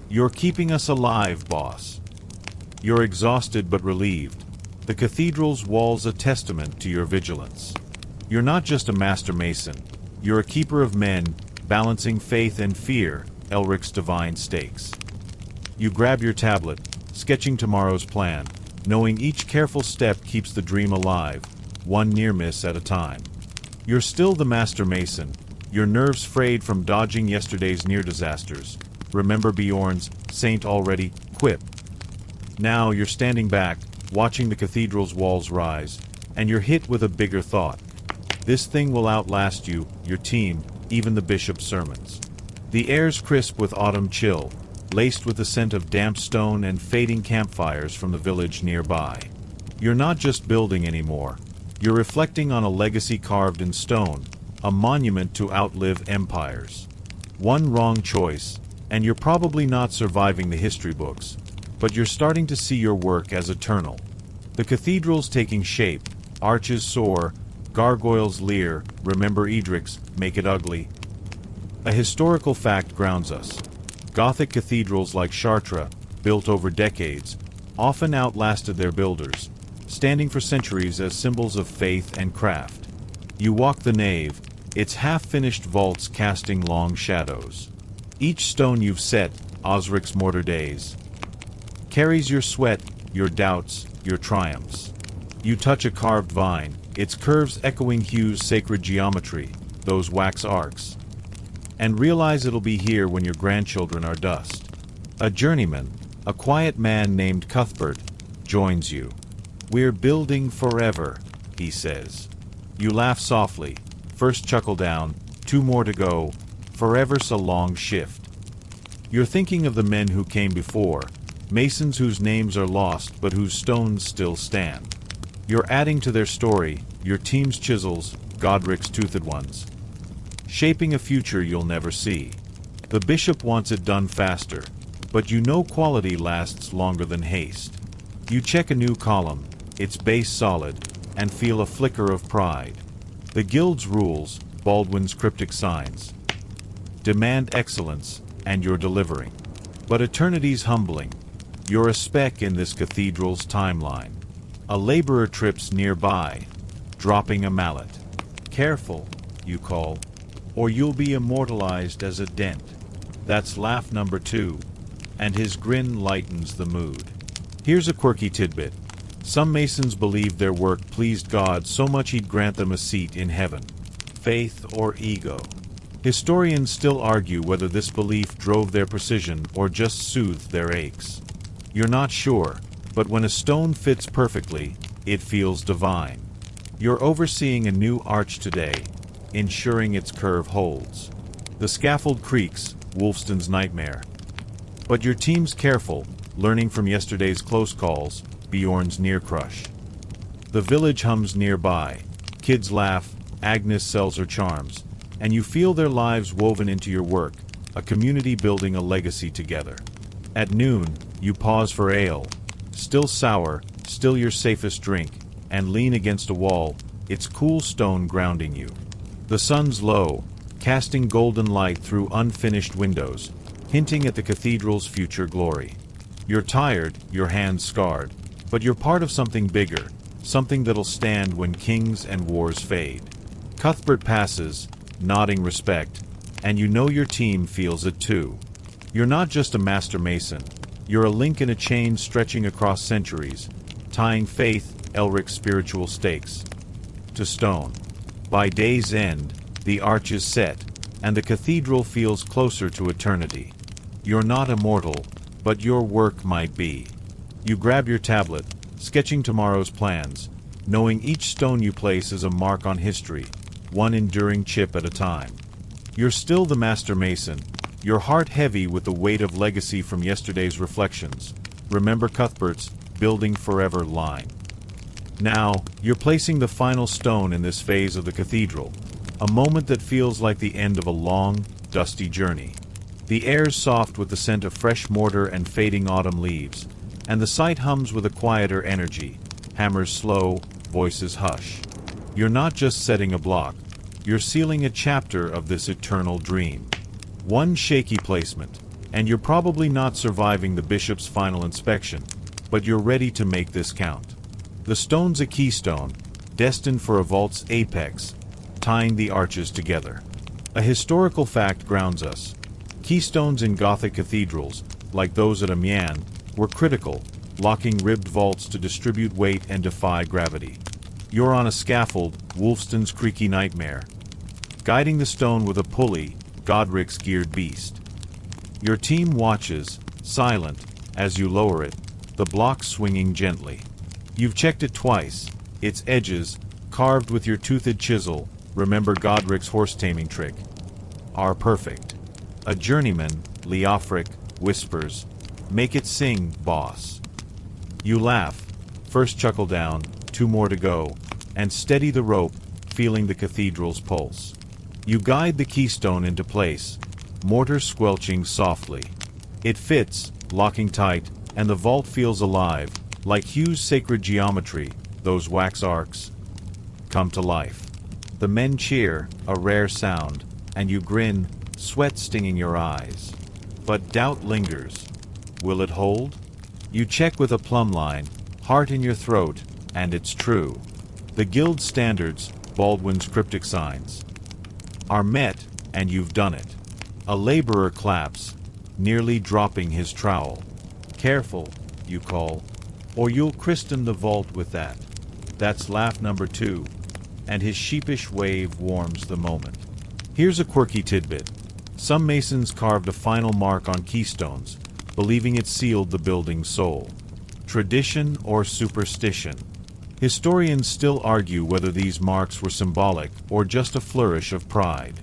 Speaker 1: "You're keeping us alive, boss." You're exhausted but relieved. The cathedral's walls a testament to your vigilance. You're not just a master mason, you're a keeper of men, balancing faith and fear, Elric's divine stakes. You grab your tablet, sketching tomorrow's plan, knowing each careful step keeps the dream alive, one near miss at a time. You're still the master mason, your nerves frayed from dodging yesterday's near disasters. Remember Bjorn's "Saint already" quip. Now you're standing back, watching the cathedral's walls rise, and you're hit with a bigger thought. This thing will outlast you, your team, even the bishop's sermons. The air's crisp with autumn chill, laced with the scent of damp stone and fading campfires from the village nearby. You're not just building anymore. You're reflecting on a legacy carved in stone, a monument to outlive empires. One wrong choice, and you're probably not surviving the history books, but you're starting to see your work as eternal. The cathedral's taking shape, arches soar, gargoyles leer, remember Edric's, make it ugly. A historical fact grounds us. Gothic cathedrals like Chartres, built over decades, often outlasted their builders, standing for centuries as symbols of faith and craft. You walk the nave, its half-finished vaults casting long shadows. Each stone you've set, Osric's mortar days, carries your sweat, your doubts, your triumphs. You touch a carved vine, its curves echoing Hugh's sacred geometry, those wax arcs, and realize it'll be here when your grandchildren are dust. A journeyman, a quiet man named Cuthbert, joins you. "We're building forever," he says. You laugh softly, first chuckle down, two more to go, forever's a long shift. You're thinking of the men who came before, masons whose names are lost but whose stones still stand. You're adding to their story, your team's chisels, Godric's toothed ones, shaping a future you'll never see. The bishop wants it done faster, but you know quality lasts longer than haste. You check a new column, its base solid, and feel a flicker of pride. The guild's rules, Baldwin's cryptic signs, demand excellence, and you're delivering. But eternity's humbling. You're a speck in this cathedral's timeline. A laborer trips nearby, dropping a mallet. "Careful," you call, "or you'll be immortalized as a dent." That's laugh number 2, and his grin lightens the mood. Here's a quirky tidbit. Some masons believed their work pleased God so much he'd grant them a seat in heaven. Faith or ego? Historians still argue whether this belief drove their precision or just soothed their aches. You're not sure, but when a stone fits perfectly, it feels divine. You're overseeing a new arch today, ensuring its curve holds. The scaffold creaks, Wolfston's nightmare. But your team's careful, learning from yesterday's close calls, Bjorn's near crush. The village hums nearby, kids laugh, Agnes sells her charms, and you feel their lives woven into your work, a community building a legacy together. At noon, you pause for ale, still sour, still your safest drink, and lean against a wall, its cool stone grounding you. The sun's low, casting golden light through unfinished windows, hinting at the cathedral's future glory. You're tired, your hands scarred, but you're part of something bigger, something that'll stand when kings and wars fade. Cuthbert passes, nodding respect, and you know your team feels it too. You're not just a master mason, you're a link in a chain stretching across centuries, tying faith, Elric's spiritual stakes, to stone. By day's end, the arch is set, and the cathedral feels closer to eternity. You're not immortal, but your work might be. You grab your tablet, sketching tomorrow's plans, knowing each stone you place is a mark on history, one enduring chip at a time. You're still the master mason, your heart heavy with the weight of legacy from yesterday's reflections. Remember Cuthbert's "Building Forever" line. Now, you're placing the final stone in this phase of the cathedral, a moment that feels like the end of a long, dusty journey. The air's soft with the scent of fresh mortar and fading autumn leaves, and the site hums with a quieter energy, hammers slow, voices hush. You're not just setting a block, you're sealing a chapter of this eternal dream. One shaky placement, and you're probably not surviving the bishop's final inspection, but you're ready to make this count. The stone's a keystone, destined for a vault's apex, tying the arches together. A historical fact grounds us. Keystones in Gothic cathedrals, like those at Amiens, were critical, locking ribbed vaults to distribute weight and defy gravity. You're on a scaffold, Wolfston's creaky nightmare, guiding the stone with a pulley, Godric's geared beast. Your team watches, silent, as you lower it, the block swinging gently. You've checked it twice, its edges, carved with your toothed chisel, remember Godric's horse-taming trick, are perfect. A journeyman, Leofric, whispers, "Make it sing, boss." You laugh, first chuckle down, 2 more to go, and steady the rope, feeling the cathedral's pulse. You guide the keystone into place, mortar squelching softly. It fits, locking tight, and the vault feels alive, like Hugh's sacred geometry, those wax arcs come to life. The men cheer, a rare sound, and you grin, sweat stinging your eyes. But doubt lingers. Will it hold? You check with a plumb line, heart in your throat, and it's true. The guild standards, Baldwin's cryptic signs, are met, and you've done it. A laborer claps, nearly dropping his trowel. "Careful," you call, "or you'll christen the vault with that." That's laugh number 2, and his sheepish wave warms the moment. Here's a quirky tidbit. Some masons carved a final mark on keystones, believing it sealed the building's soul. Tradition or superstition? Historians still argue whether these marks were symbolic or just a flourish of pride.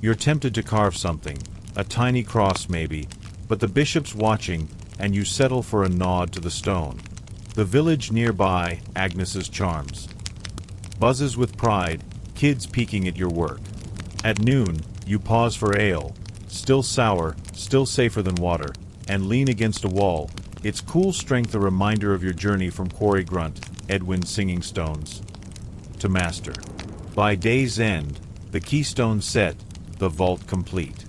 Speaker 1: You're tempted to carve something, a tiny cross maybe, but the bishop's watching, and you settle for a nod to the stone. The village nearby, Agnes's charms, buzzes with pride, kids peeking at your work. At noon, you pause for ale, still sour, still safer than water, and lean against a wall, its cool strength a reminder of your journey from Quarry Grunt, Edwin's singing stones, to master. By day's end, the keystone set, the vault complete.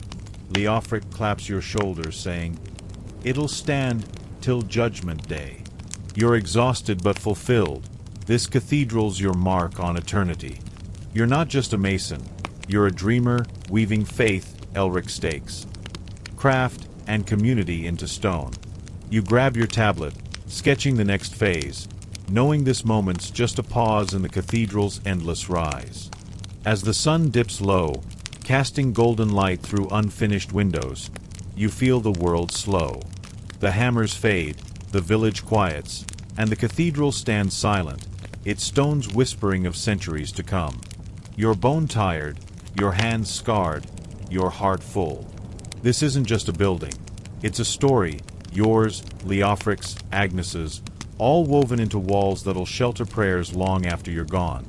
Speaker 1: Leofric claps your shoulder, saying, "It'll stand till Judgment Day." You're exhausted but fulfilled. This cathedral's your mark on eternity. You're not just a mason, you're a dreamer, weaving faith, Elric stakes, craft, and community into stone. You grab your tablet, sketching the next phase, knowing this moment's just a pause in the cathedral's endless rise. As the sun dips low, casting golden light through unfinished windows, you feel the world slow. The hammers fade, the village quiets, and the cathedral stands silent, its stones whispering of centuries to come. You're bone-tired, your hands scarred, your heart full. This isn't just a building. It's a story, yours, Leofric's, Agnes's, all woven into walls that'll shelter prayers long after you're gone.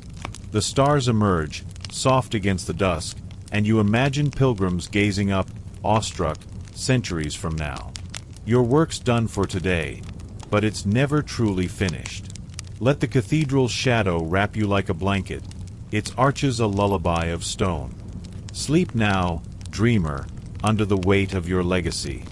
Speaker 1: The stars emerge, soft against the dusk, and you imagine pilgrims gazing up, awestruck, centuries from now. Your work's done for today, but it's never truly finished. Let the cathedral's shadow wrap you like a blanket, its arches a lullaby of stone. Sleep now, dreamer, under the weight of your legacy.